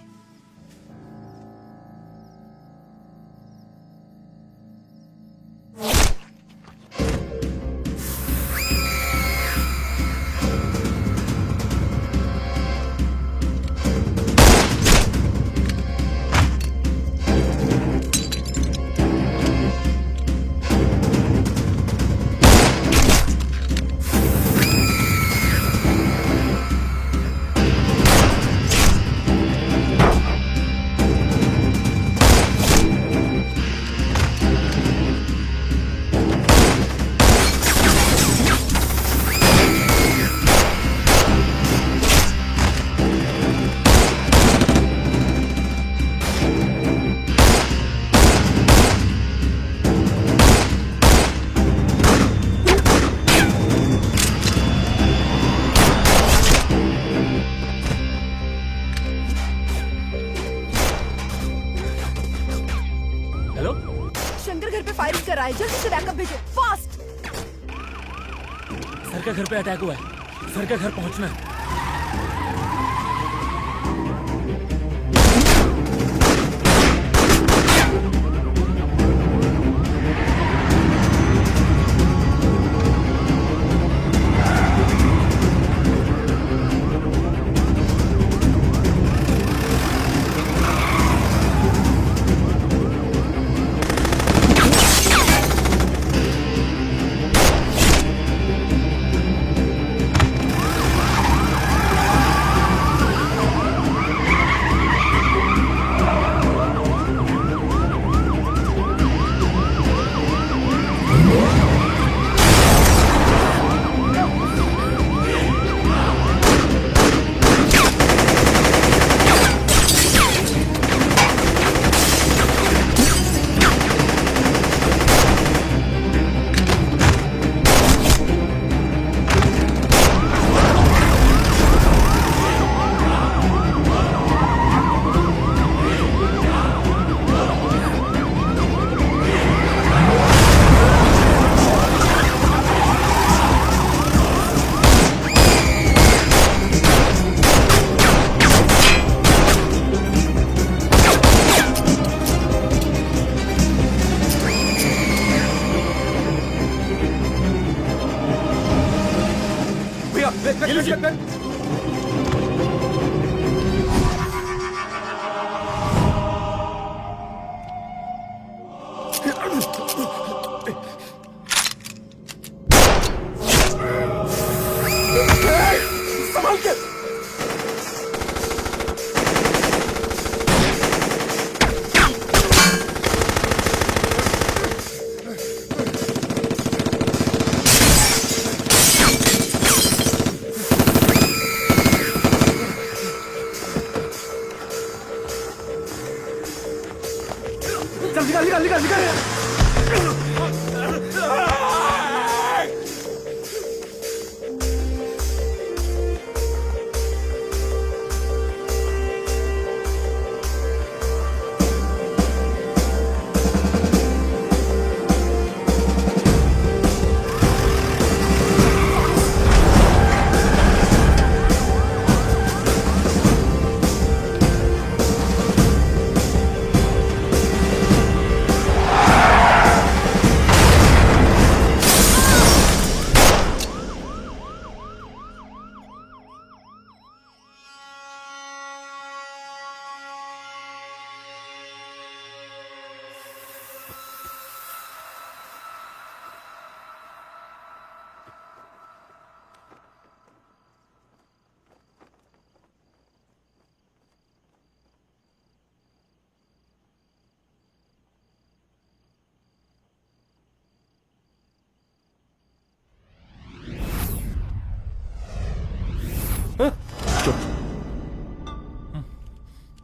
Speaker 10: सर का घर पे अटैक हुआ है, सर का घर पहुंचना है।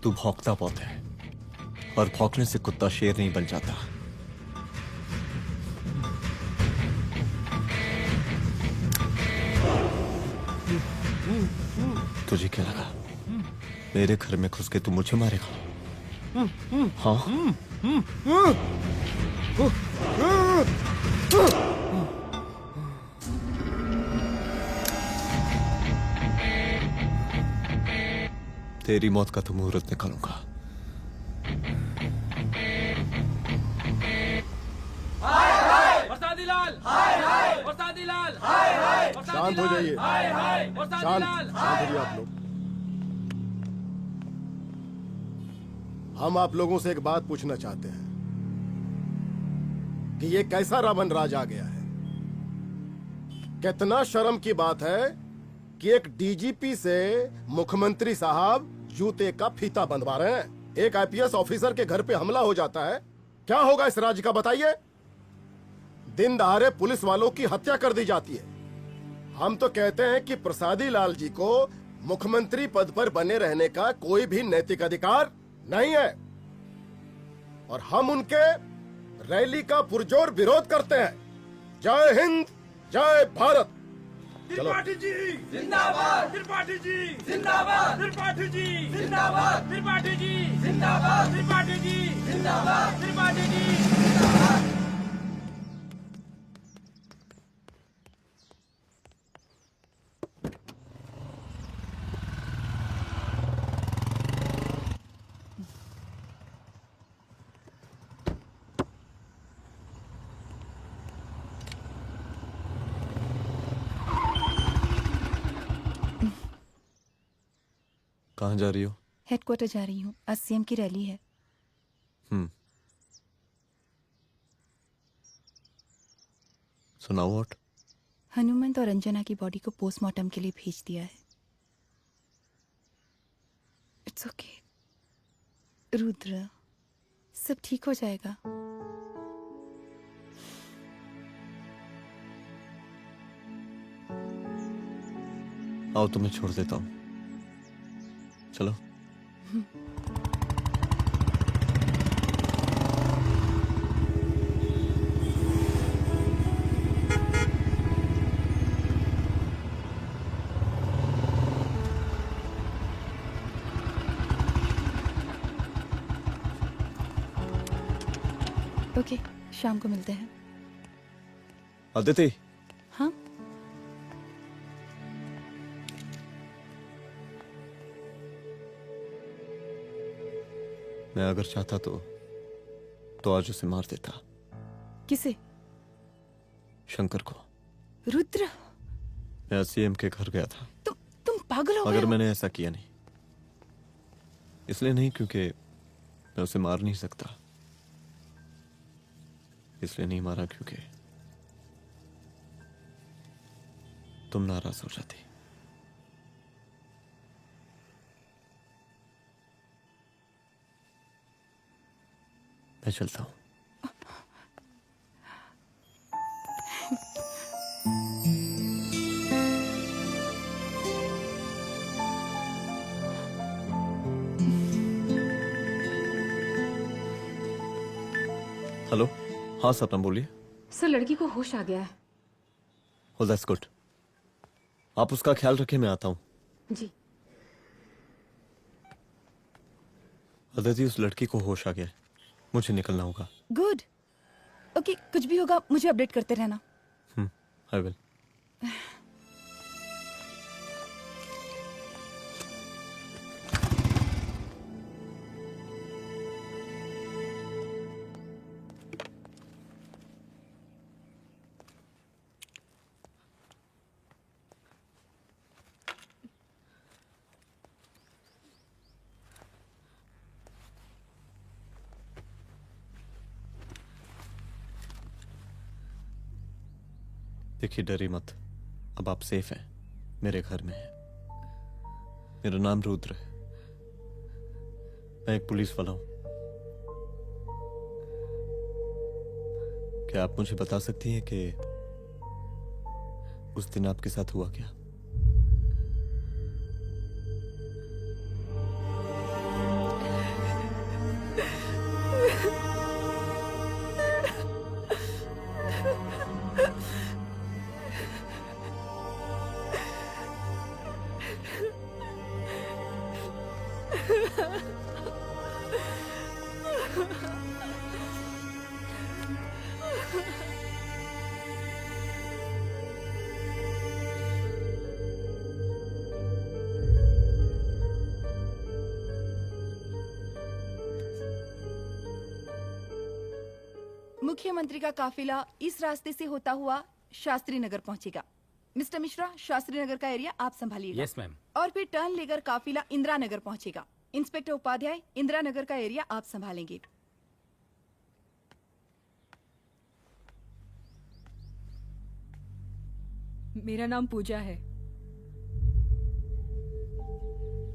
Speaker 2: तू भौंकता बहुत है, और भौंकने से कुत्ता शेर नहीं बन जाता। तुझे क्या लगा मेरे घर में घुस के तू मुझे मारेगा? हाँ? तेरी मौत का तो मुहूर्त निकालूंगा।
Speaker 9: शांत हो जाइए, शांत हो जाइए आप लोग। हम आप लोगों से एक बात पूछना चाहते हैं कि ये कैसा रावण राज आ गया है? कितना शर्म की बात है कि एक डीजीपी से मुख्यमंत्री साहब जूते का फीता बंधवा रहे हैं। एक आईपीएस ऑफिसर के घर पे हमला हो जाता है, क्या होगा इस राज्य का बताइए? दिन दहाड़े पुलिस वालों की हत्या कर दी जाती है। हम तो कहते हैं कि प्रसादी लाल जी को मुख्यमंत्री पद पर बने रहने का कोई भी नैतिक अधिकार नहीं है, और हम उनके रैली का पुरजोर विरोध करते हैं। जय हिंद, जय भारत। चलो।
Speaker 15: त्रिपाठी जी जिंदाबाद, त्रिपाठी जी जिंदाबाद, त्रिपाठी जी जिंदाबाद, त्रिपाठी जी जिंदाबाद, त्रिपाठी जी जिंदाबाद, त्रिपाठी जी जिंदाबाद।
Speaker 2: कहाँ जा रही हो?
Speaker 4: हेडक्वार्टर जा रही हूँ, आज सीएम की रैली है।
Speaker 2: सुनाओ व्हाट?
Speaker 4: हनुमंत और अंजना की बॉडी को पोस्टमार्टम के लिए भेज दिया है। इट्स ओके रुद्र, सब ठीक हो जाएगा।
Speaker 2: आओ तुम्हें छोड़ देता हूँ, चलो।
Speaker 4: ओके, शाम को मिलते हैं।
Speaker 2: अदिति।
Speaker 4: हाँ?
Speaker 2: मैं अगर चाहता तो आज उसे मार देता।
Speaker 4: किसे?
Speaker 2: शंकर को।
Speaker 4: रुद्र,
Speaker 2: मैं सीएम के घर गया था।
Speaker 4: तुम पागल हो गए
Speaker 2: मगर
Speaker 4: हो?
Speaker 2: मैंने ऐसा किया नहीं, इसलिए नहीं क्योंकि मैं उसे मार नहीं सकता, इसलिए नहीं मारा क्योंकि तुम नाराज हो जाती। मैं चलता हूं। हेलो, हाँ सपना बोलिए।
Speaker 20: सर, लड़की को होश आ गया है।
Speaker 2: Oh, that's good. आप उसका ख्याल रखें, मैं आता हूँ।
Speaker 20: जी।
Speaker 2: अदिति, उस लड़की को होश आ गया है, मुझे निकलना होगा।
Speaker 4: गुड। ओके, कुछ भी होगा मुझे अपडेट करते रहना।
Speaker 2: I will. देखिए, डरिए मत, अब आप सेफ हैं, मेरे घर में हैं। मेरा नाम रुद्र है, मैं एक पुलिस वाला हूं। क्या आप मुझे बता सकती हैं कि उस दिन आपके साथ हुआ क्या?
Speaker 21: मुख्यमंत्री का काफिला इस रास्ते से होता हुआ शास्त्री नगर पहुंचेगा। मिस्टर मिश्रा, शास्त्री नगर का एरिया आप संभालिएगा।
Speaker 10: Yes ma'am.
Speaker 21: और फिर टर्न लेकर काफिला इंदिरा नगर पहुंचेगा। इंस्पेक्टर उपाध्याय, इंदिरा नगर का एरिया आप संभालेंगे।
Speaker 3: मेरा नाम पूजा है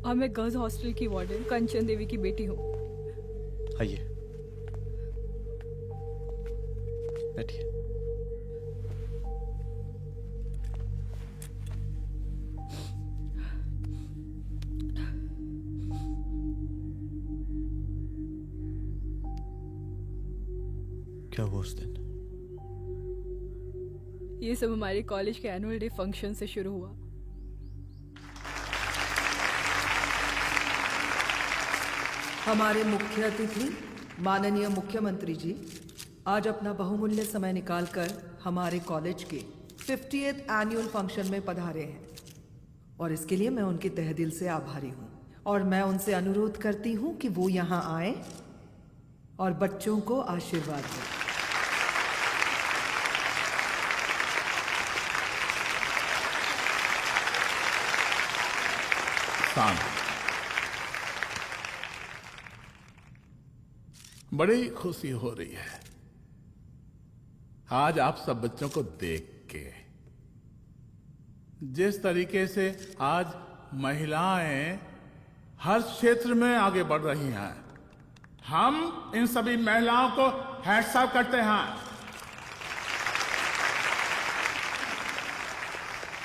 Speaker 3: और मैं गर्ल्स हॉस्टल की वार्डन कंचन देवी की बेटी हूँ।
Speaker 2: आइए, बैठिए। क्या हुआ उस दिन?
Speaker 3: ये सब हमारे कॉलेज के एनुअल डे फंक्शन से शुरू हुआ।
Speaker 22: हमारे मुख्य अतिथि माननीय मुख्यमंत्री जी आज अपना बहुमूल्य समय निकालकर हमारे कॉलेज के 50th एनुअल फंक्शन में पधारे हैं और इसके लिए मैं उनके तहे दिल से आभारी हूँ और मैं उनसे अनुरोध करती हूँ कि वो यहाँ आए और बच्चों को आशीर्वाद दें।
Speaker 11: बड़ी खुशी हो रही है आज आप सब बच्चों को देख के। जिस तरीके से आज महिलाएं हर क्षेत्र में आगे बढ़ रही हैं, हम इन सभी महिलाओं को हैट्स ऑफ करते हैं।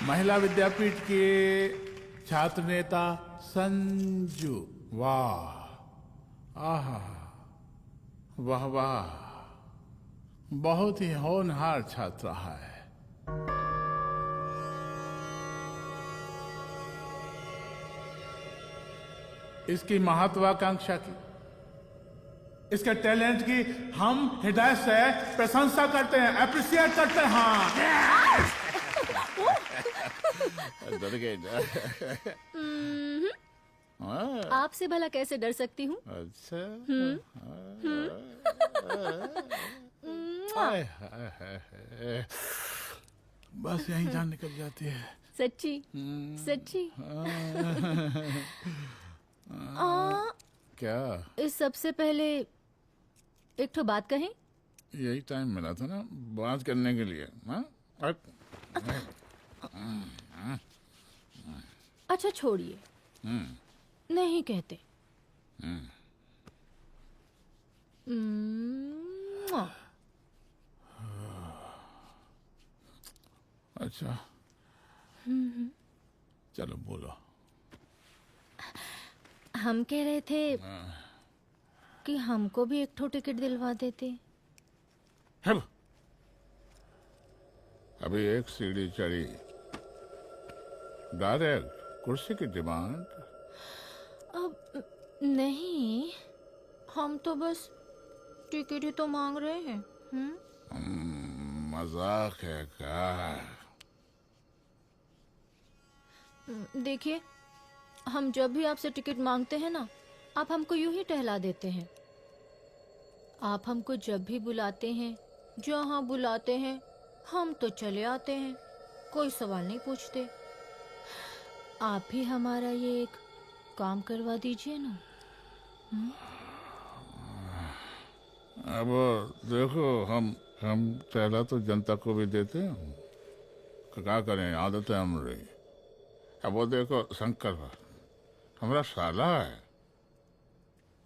Speaker 11: महिला विद्यापीठ के छात्र नेता संजू, वाह, आहा, वाह वाह, बहुत ही होनहार छात्रा है। इसकी महत्वाकांक्षा की, इसके टैलेंट की हम हृदय से प्रशंसा करते हैं, अप्रिशिएट करते हैं। डर गए
Speaker 3: आपसे भला कैसे डर सकती हूँ?
Speaker 11: अच्छा। बस यही जान निकल जाती है।
Speaker 3: सच्ची सच्ची।
Speaker 11: क्या?
Speaker 3: इस सबसे पहले एक तो बात कहें।
Speaker 11: यही टाइम मिला था ना बात करने के लिए।
Speaker 3: अच्छा छोड़िए, नहीं कहते।
Speaker 11: अच्छा चलो बोलो।
Speaker 3: हम कह रहे थे कि हमको भी एक ठो टिकट दिलवा देते।
Speaker 11: अभी एक सीढ़ी चढ़ी, डायरेक्ट कुर्सी की डिमांड।
Speaker 3: अब नहीं, हम तो बस टिकट ही तो मांग रहे हैं।
Speaker 11: मजाक है क्या?
Speaker 3: देखिए, हम जब भी आपसे टिकट मांगते हैं ना, आप हमको यूं ही टहला देते हैं। आप हमको जब भी बुलाते हैं, जहाँ बुलाते हैं, हम तो चले आते हैं, कोई सवाल नहीं पूछते। आप भी हमारा ये एक काम करवा दीजिए ना।
Speaker 11: अब देखो, हम पहला तो जनता को भी देते हैं, क्या करें, आदत है हमारी। अब वो देखो शंकर हमारा साला है,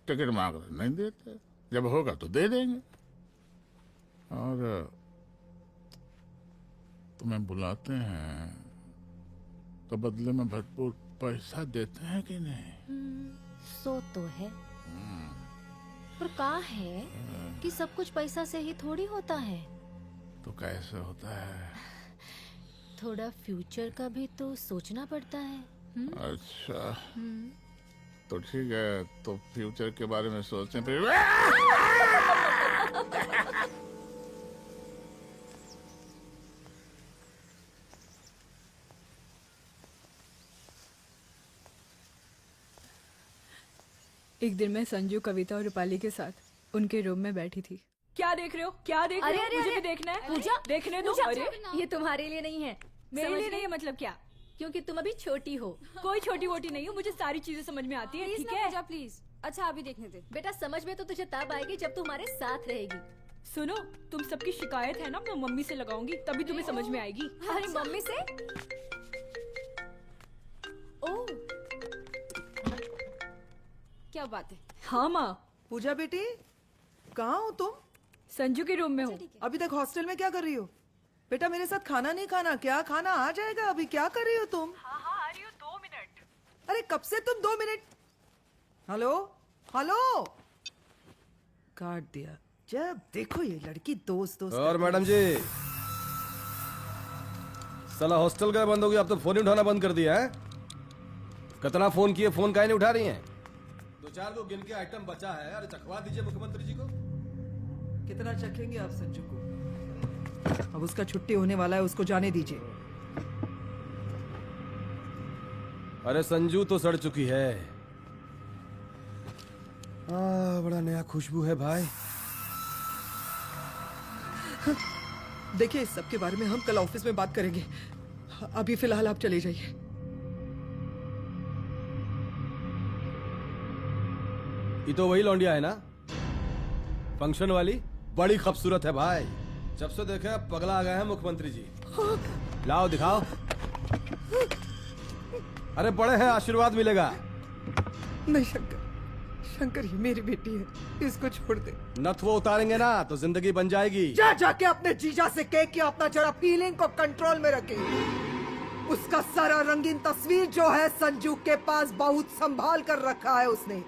Speaker 11: टिकट मांग रहे नहीं देते, जब होगा तो दे देंगे। और तुम्हें बुलाते हैं तो बदले में भरपूर पैसा देते हैं कि नहीं?
Speaker 3: सो तो है, पर का है कि सब कुछ पैसा से ही थोड़ी होता है।
Speaker 11: तो कैसे होता है?
Speaker 3: थोड़ा फ्यूचर का भी तो सोचना पड़ता है।
Speaker 11: अच्छा तो ठीक है, तो फ्यूचर के बारे में सोचते हैं फिर।
Speaker 1: एक दिन मैं संजू, कविता और रूपाली के साथ उनके रूम में बैठी थी। क्या देख रहे हो? क्या देख रहे हो? मुझे भी देखना है।
Speaker 3: पूजा,
Speaker 1: देखने दो। अरे
Speaker 3: ये तुम्हारे लिए नहीं है।
Speaker 1: मेरे
Speaker 3: समझ
Speaker 1: लिए
Speaker 3: गई?
Speaker 1: नहीं है मतलब क्या?
Speaker 3: क्योंकि तुम अभी छोटी हो।
Speaker 1: कोई छोटी वोटी नहीं हूँ, मुझे सारी चीजें समझ में आती है। ठीक है
Speaker 21: पूजा प्लीज। अच्छा अभी देखने दे।
Speaker 3: बेटा समझ में तो तुझे तब आएगी जब तू हमारे साथ रहेगी।
Speaker 1: सुनो, तुम सबकी शिकायत है ना, मैं मम्मी से लगाऊंगी, तभी तुम्हें समझ में आएगी।
Speaker 21: अरे मम्मी से? ओह, क्या बात है?
Speaker 1: हाँ माँ।
Speaker 22: पूजा बेटी, कहाँ हो तुम?
Speaker 1: संजू के रूम में हूँ।
Speaker 22: अभी तक हॉस्टल में क्या कर रही हो? बेटा मेरे साथ खाना नहीं खाना क्या? खाना आ जाएगा, अभी क्या कर रही हो तुम?
Speaker 1: हाँ आ रही हूँ, 2 मिनट।
Speaker 22: अरे कब से तुम 2 मिनट? हेलो हेलो, काट दिया। जब देखो ये लड़की दोस्त दोस्त।
Speaker 13: और मैडम जी, साला हॉस्टल का बंद हो गया, अब तो फोन ही उठाना बंद कर दिया है। कितना फोन किए, फोन काहे नहीं उठा रही हैं? 2-4 गो गिन के आइटम बचा है, अरे चखवा दीजिए मुख्यमंत्री जी को।
Speaker 22: कितना चखेंगे आप संजू को? अब उसका छुट्टी होने वाला है, उसको जाने दीजिए।
Speaker 13: अरे संजू तो सड़ चुकी है। बड़ा नया खुशबू है भाई।
Speaker 22: देखिए इस सब के बारे में हम कल ऑफिस में बात करेंगे, अभी फिलहाल आप चले जाइए।
Speaker 13: ये तो वही लौंडिया है ना, फंक्शन वाली? बड़ी खूबसूरत है भाई, जब से देखे पगला आ गए हैं मुख्यमंत्री जी। लाओ दिखाओ। अरे बड़े हैं, आशीर्वाद मिलेगा।
Speaker 22: नहीं शंकर, शंकर ये मेरी बेटी है, इसको छोड़ दे।
Speaker 13: नथ वो उतारेंगे ना तो जिंदगी बन जाएगी।
Speaker 22: जा जाके अपने जीजा से कह कि अपना जरा फीलिंग को कंट्रोल में रखे। उसका सारा रंगीन तस्वीर जो है संजू के पास बहुत संभाल कर रखा है उसने।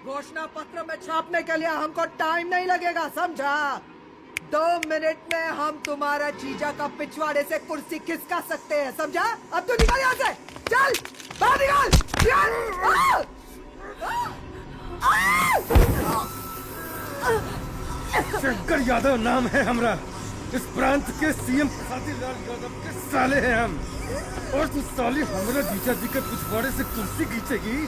Speaker 22: घोषणा पत्र में छापने के लिए हमको टाइम नहीं लगेगा, समझा? 2 मिनट में हम तुम्हारा जीजा का पिछवाड़े से कुर्सी खिसका सकते हैं, समझा? अब तो निकल यहाँ से, चल बाहर निकल।
Speaker 13: शंकर यादव नाम है हमरा, इस प्रांत के सीएम शादीलाल यादव के साले हैं हम, और तू साली हमारा जीजा जी के पिछवाड़े से कुर्सी खींचेगी?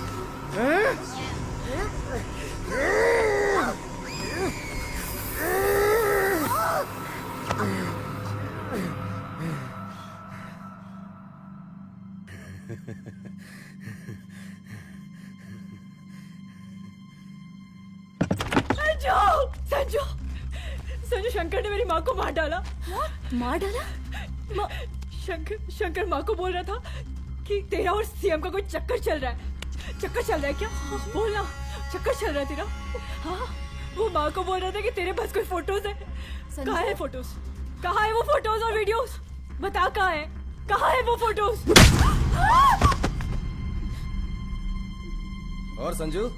Speaker 1: संजू, संजू शंकर ने मेरी माँ को मार डाला।
Speaker 3: मार डाला?
Speaker 1: शंकर माँ को बोल रहा था कि तेरा और सीएम का कोई चक्कर चल रहा है। चक्कर चल रहा है क्या? बोलना, चक्कर चल रहा है तेरा? हाँ, वो माँ को बोल रहा था कि तेरे पास कोई फोटोज है। कहाँ है फोटोज? कहाँ है वो फोटोज और वीडियोस? बता कहाँ है? कहाँ है वो फोटोज?
Speaker 13: और संजू,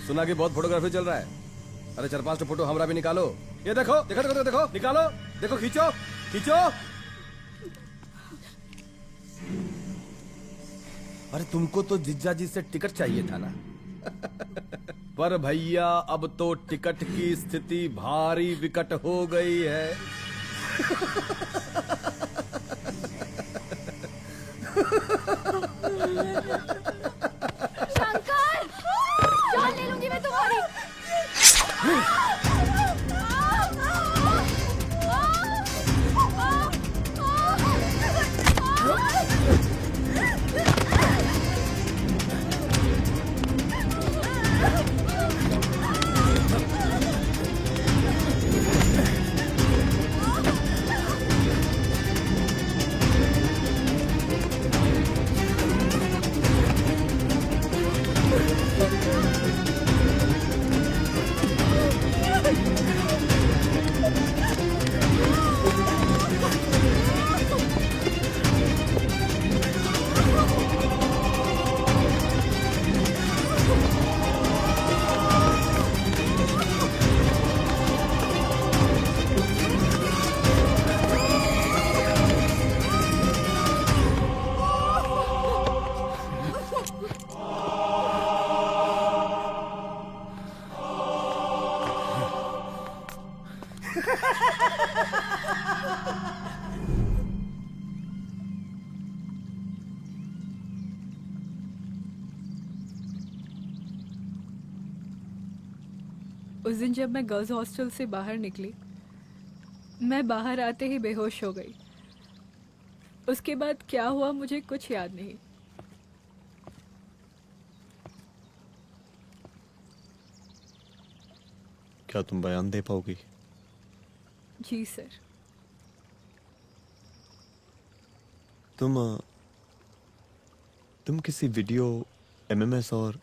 Speaker 13: सुना कि बहुत फोटोग्राफी चल रहा है। अरे 4-5 फोटो हमरा भी निकालो। ये देखो देखो देखो देखो, निकालो, देखो, खींचो खींचो। अरे तुमको तो जिज्जा जी से टिकट चाहिए था ना। पर भैया अब तो टिकट की स्थिति भारी विकट हो गई है।
Speaker 3: शंकर, जान ले लूंगी मैं तुम्हारी।
Speaker 1: उस दिन जब मैं गर्ल्स हॉस्टल से बाहर निकली, मैं बाहर आते ही बेहोश हो गई। उसके बाद क्या हुआ मुझे कुछ याद नहीं।
Speaker 2: क्या तुम बयान दे पाओगी?
Speaker 1: जी सर।
Speaker 2: तुम किसी वीडियो, एमएमएस और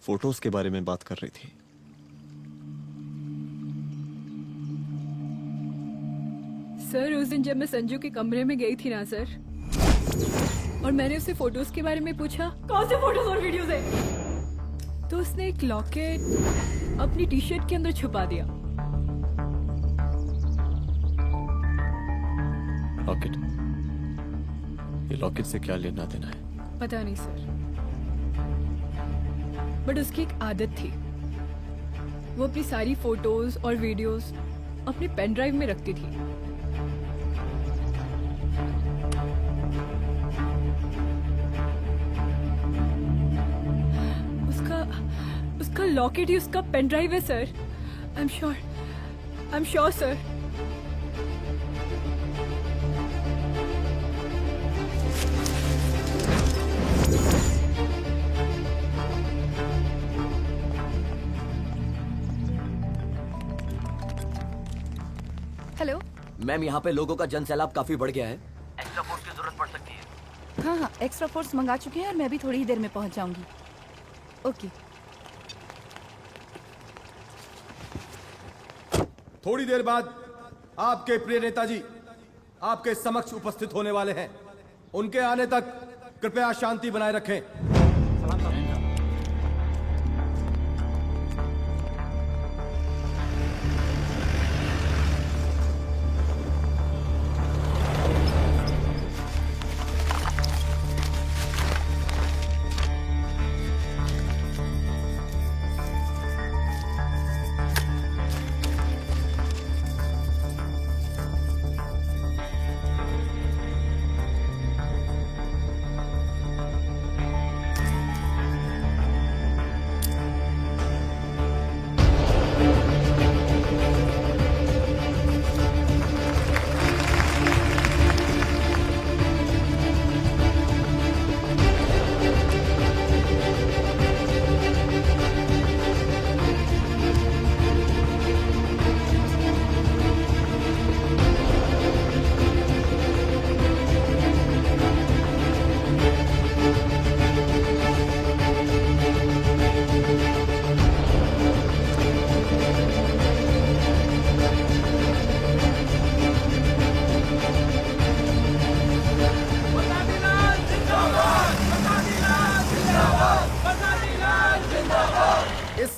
Speaker 2: फोटोज के बारे में बात कर रही थी।
Speaker 1: सर उस दिन जब मैं संजू के कमरे में गई थी ना सर, और मैंने उससे फोटोज के बारे में पूछा कौन से फोटोज और वीडियोज है, तो उसने एक लॉकेट अपनी टी शर्ट के अंदर छुपा दिया।
Speaker 2: लॉकेट? ये लॉकेट से क्या लेना देना है?
Speaker 1: पता नहीं सर, बट उसकी एक आदत थी, वो अपनी सारी फोटोज और वीडियोस अपने पेन ड्राइव में रखती थी। उसका लॉकेट ही उसका पेन ड्राइव है sir. I am sure sir.
Speaker 21: Hello
Speaker 14: ma'am, यहाँ पे लोगों का जन सैलाब काफी बढ़ गया है। एक्स्ट्रा फोर्स की जरूरत पड़ सकती है।
Speaker 21: हाँ, एक्स्ट्रा फोर्स मंगा चुके हैं और मैं भी थोड़ी ही देर में पहुंच जाऊंगी। ओके।
Speaker 8: थोड़ी देर बाद आपके प्रिय नेताजी आपके समक्ष उपस्थित होने वाले हैं। उनके आने तक कृपया शांति बनाए रखें।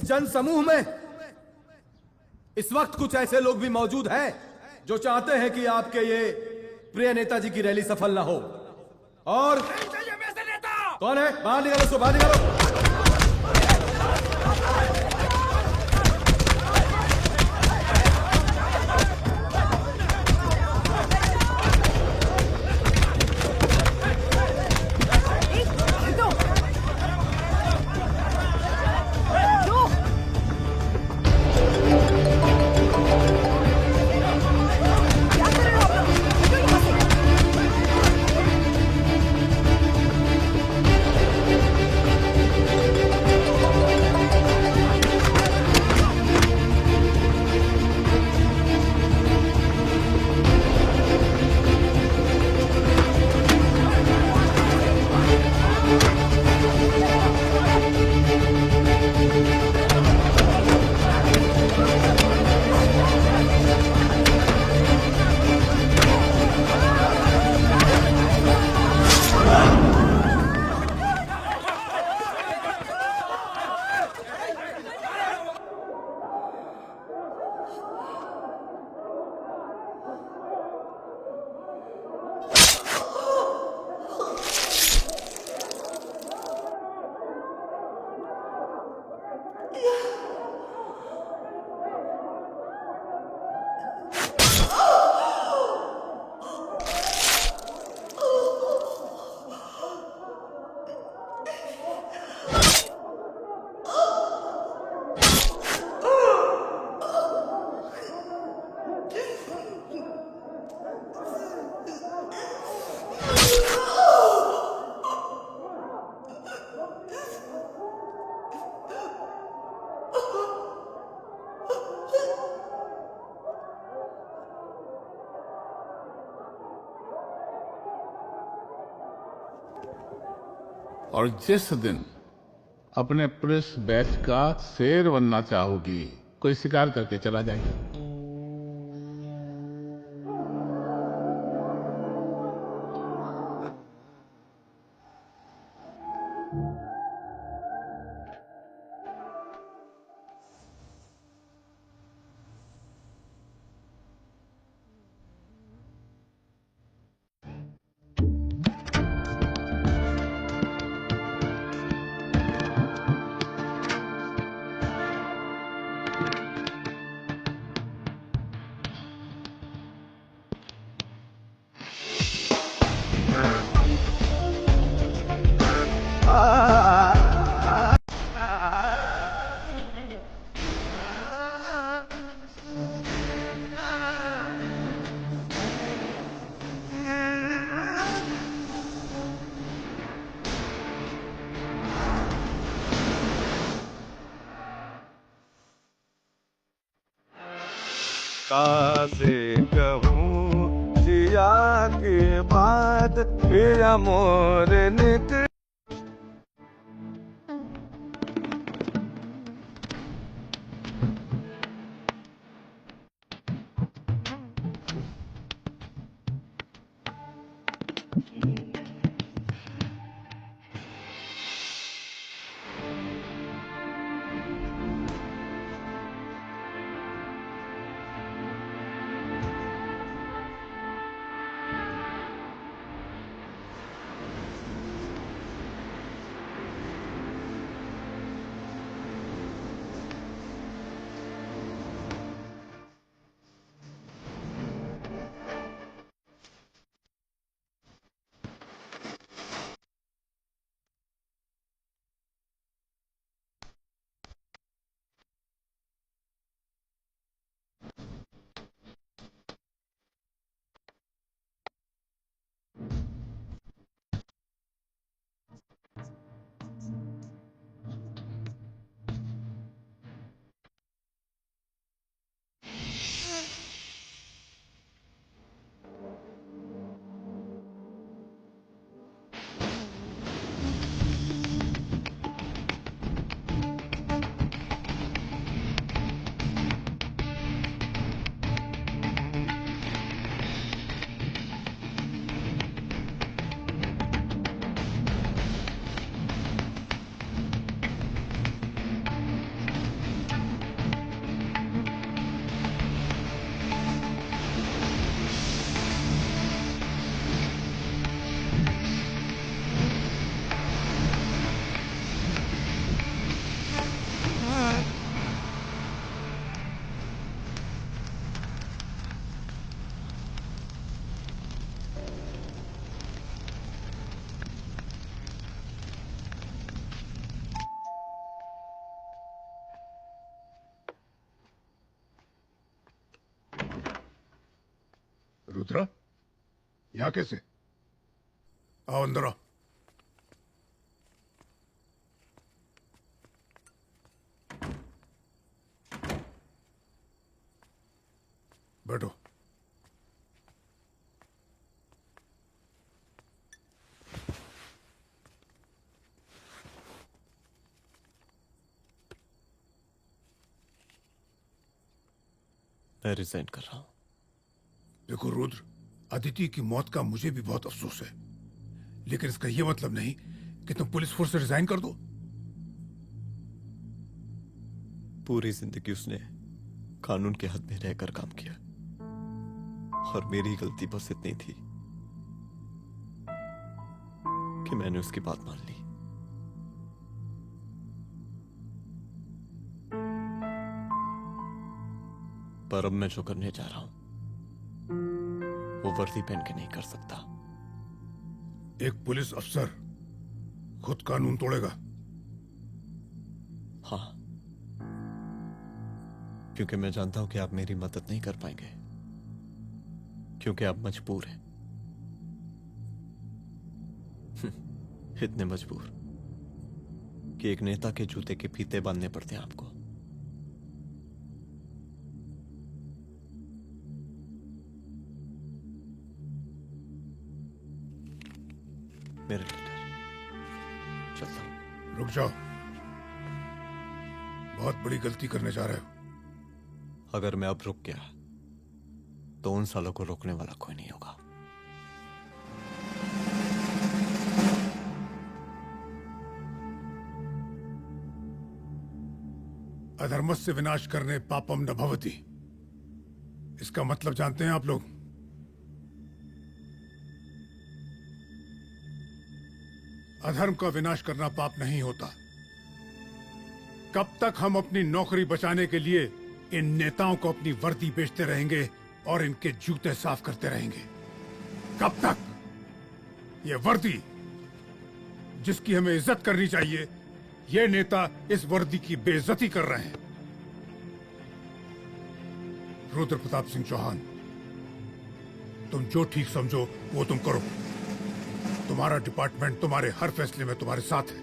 Speaker 8: जन समूह में इस वक्त कुछ ऐसे लोग भी मौजूद हैं जो चाहते हैं कि आपके ये प्रिय नेताजी की रैली सफल ना हो। और कौन है? बाहर निकालो उसको, बाहर निकालो।
Speaker 11: और जिस दिन अपने पुलिस बैच का शेर बनना चाहोगी, कोई शिकार करके चला जाएगा।
Speaker 12: कासे कहूँ जिया के बाद फिर मोर निकल।
Speaker 17: रुद्रा, यहाँ कैसे? आओ अंदर आओ। बैठो।
Speaker 2: मैं रिजाइन कर रहा हूं।
Speaker 17: देखो रुद्र, अदिति की मौत का मुझे भी बहुत अफसोस है, लेकिन इसका यह मतलब नहीं कि तुम पुलिस फोर्स से रिजाइन कर दो।
Speaker 2: पूरी जिंदगी उसने कानून के हद में रहकर काम किया और मेरी गलती बस इतनी थी कि मैंने उसकी बात मान ली। पर अब मैं जो करने जा रहा हूं वो वर्दी पहन के नहीं कर सकता।
Speaker 17: एक पुलिस अफसर खुद कानून तोड़ेगा?
Speaker 2: हाँ, क्योंकि मैं जानता हूं कि आप मेरी मदद नहीं कर पाएंगे, क्योंकि आप मजबूर हैं। इतने मजबूर कि एक नेता के जूते के फीते बांधने पड़ते हैं आपको। मेरे लीडर। चलता हूं।
Speaker 17: रुक जाओ, बहुत बड़ी गलती करने जा रहे हो।
Speaker 2: अगर मैं अब रुक गया तो उन सालों को रोकने वाला कोई नहीं होगा।
Speaker 17: अधर्मस्य विनाश करने पापम न भवति, इसका मतलब जानते हैं आप लोग? अधर्म का विनाश करना पाप नहीं होता। कब तक हम अपनी नौकरी बचाने के लिए इन नेताओं को अपनी वर्दी बेचते रहेंगे और इनके जूते साफ करते रहेंगे? कब तक? ये वर्दी जिसकी हमें इज्जत करनी चाहिए, ये नेता इस वर्दी की बेइज्जती कर रहे हैं। रुद्र प्रताप सिंह चौहान, तुम जो ठीक समझो वो तुम करो। तुम्हारा डिपार्टमेंट तुम्हारे हर फैसले में तुम्हारे साथ है।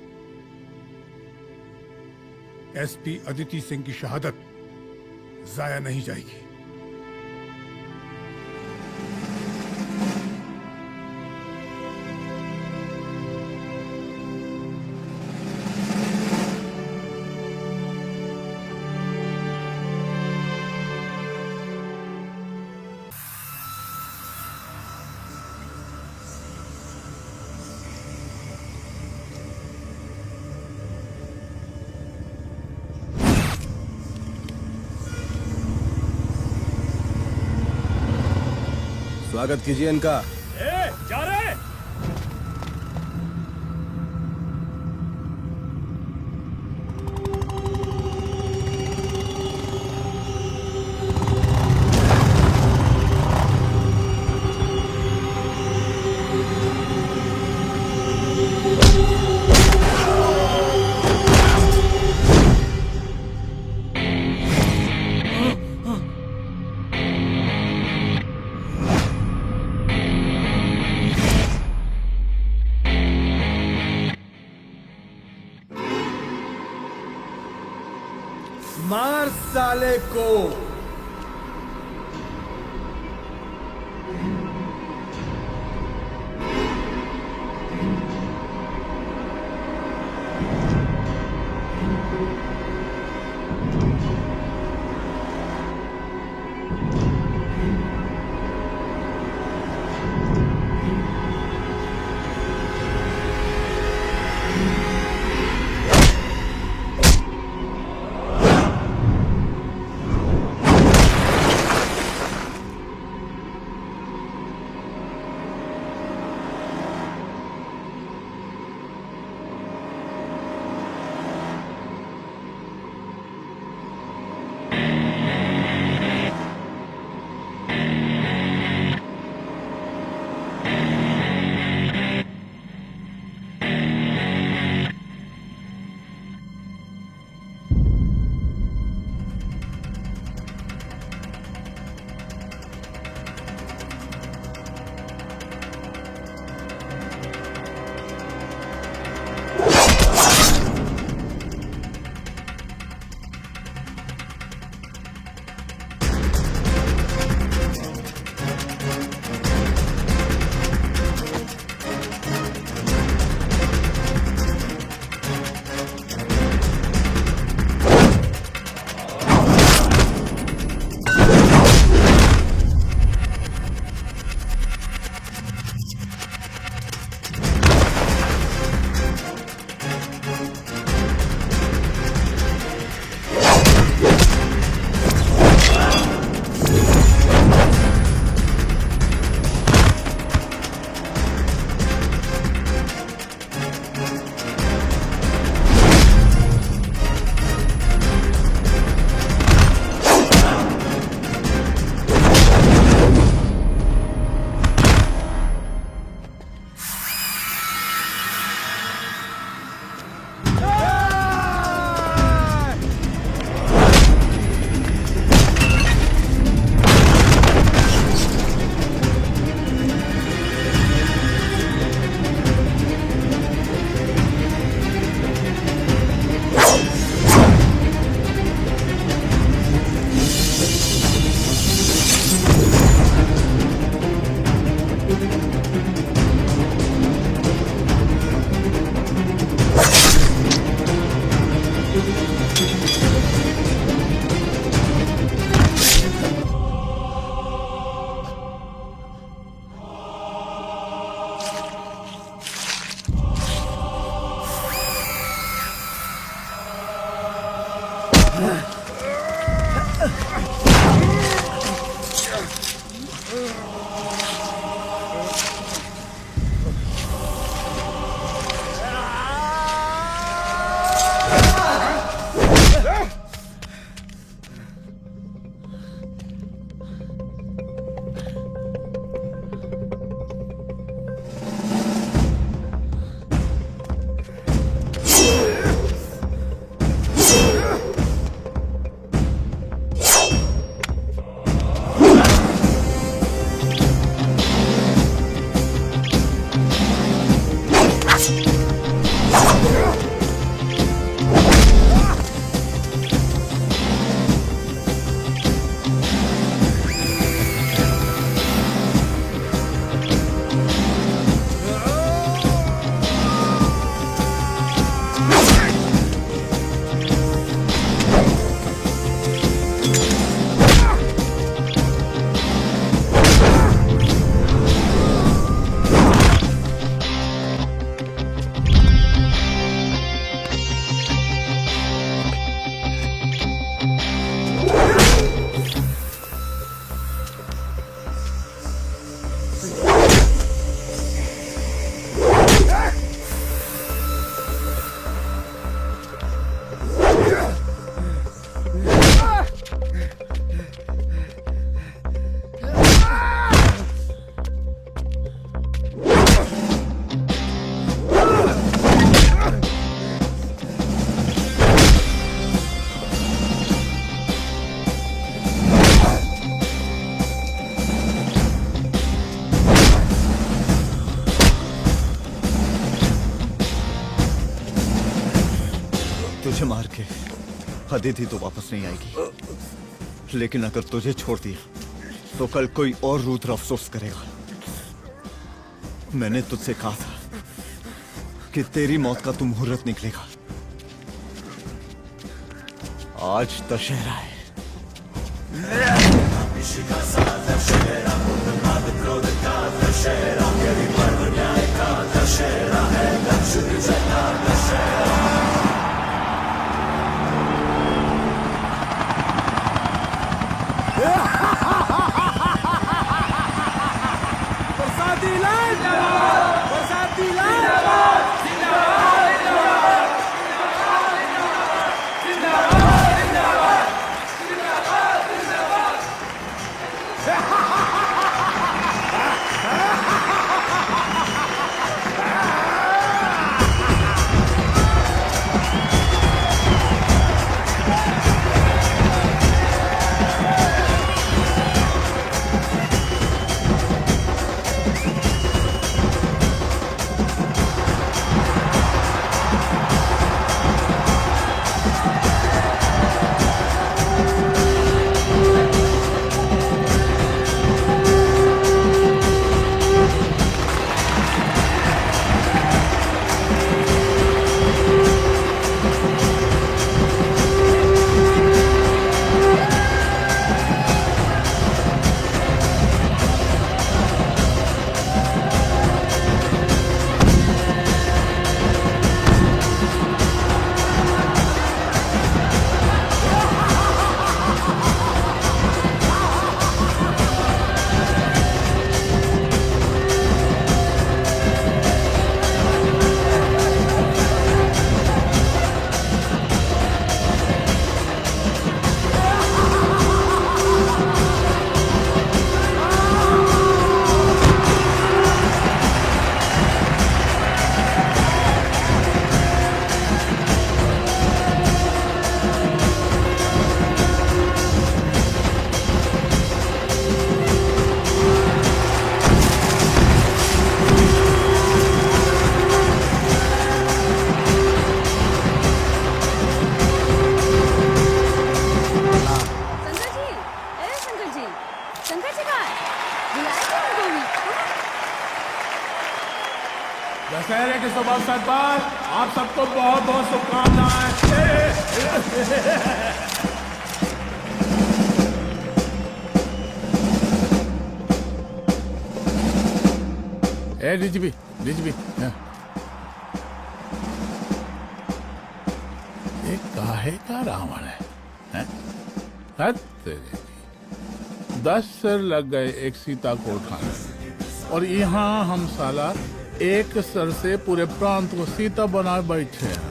Speaker 17: एसपी अदिति सिंह की शहादत जाया नहीं जाएगी।
Speaker 9: स्वागत कीजिए इनका।
Speaker 15: जा रहे
Speaker 13: मार साले को।
Speaker 16: मुझे मार के अदिति तो वापस नहीं आएगी, लेकिन अगर तुझे छोड़ दिया तो कल कोई और रुद्र अफसोस करेगा। मैंने तुझसे कहा था कि तेरी मौत का तू मुहूर्त निकलेगा। आज दशहरा है।
Speaker 15: बरसाती लाल बरसाती लाल
Speaker 11: दशहरे के शुभ अवसर पर आप सबको बहुत बहुत शुभकामनाएं। ए डीजीपी ये काहे का रावण है? हद तेरी 10 सिर लग गए एक सीता को उठाने, और यहाँ हम साला एक सर से पूरे प्रांत को सीता बना बैठे हैं।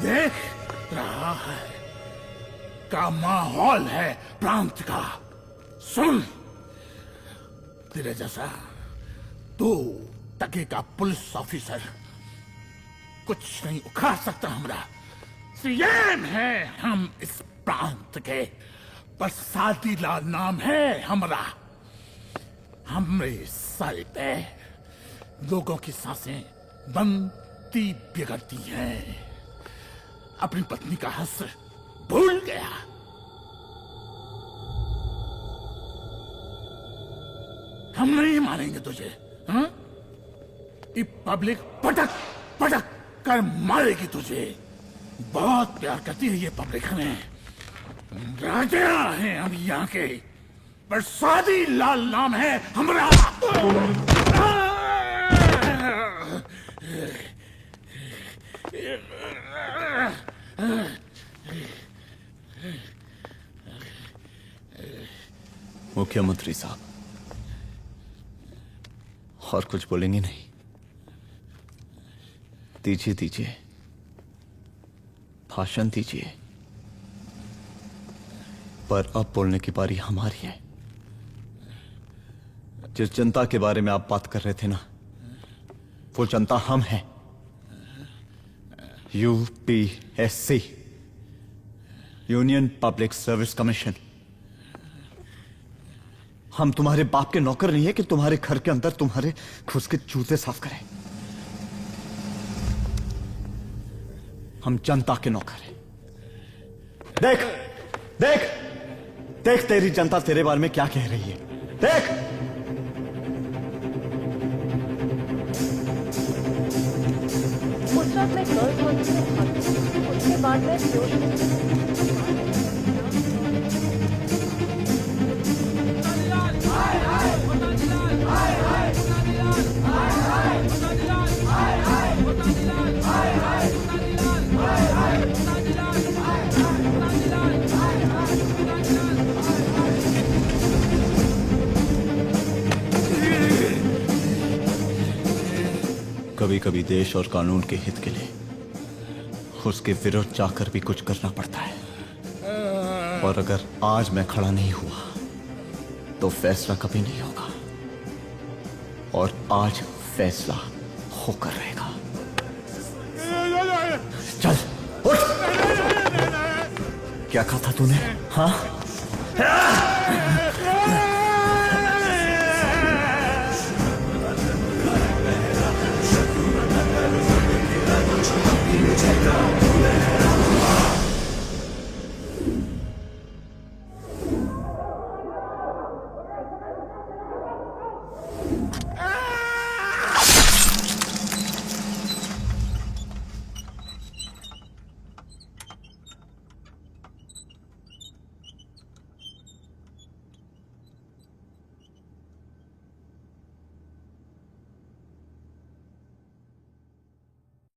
Speaker 11: देख रहा है का माहौल है प्रांत का। सुन, तेरे जैसा 2 टके का पुलिस ऑफिसर कुछ नहीं उखाड़ सकता। हमारा सीएम है हम इस प्रांत के, बरसाती लाल नाम है हमारा। हमरे सर पे लोगों की सांसें बंद पति बिगड़ती है। अपनी पत्नी का हक भूल गया। हम नहीं मारेंगे तुझे। हाँ? ये पब्लिक पटक पटक कर मारेगी तुझे। बहुत प्यार करती है ये पब्लिक हमें। राजा हैं हम यहाँ के, पर सादी लाल नाम है हमारा।
Speaker 16: मुख्यमंत्री साहब, और कुछ बोलेंगे नहीं? दीजिए दीजिए, भाषण दीजिए। पर अब बोलने की बारी हमारी है। जिस जनता के बारे में आप बात कर रहे थे ना, वो जनता हम हैं। UPSC, union public service commission. हम तुम्हारे बाप के नौकर नहीं है कि तुम्हारे घर के अंदर तुम्हारे खुद के जूते साफ करें। हम जनता के नौकर हैं। देख देख देख, तेरी जनता तेरे बारे में क्या कह रही है। देख,
Speaker 3: उस रात मैं गर्ल्स हॉस्टल में भागी, उसके बाद मैं
Speaker 16: कभी कभी देश और कानून के हित के लिए उसके विरुद्ध जाकर भी कुछ करना पड़ता है। और अगर आज मैं खड़ा नहीं हुआ तो फैसला कभी नहीं होगा, और आज फैसला होकर रहेगा। चल उठ। क्या कहा था तूने? हाँ,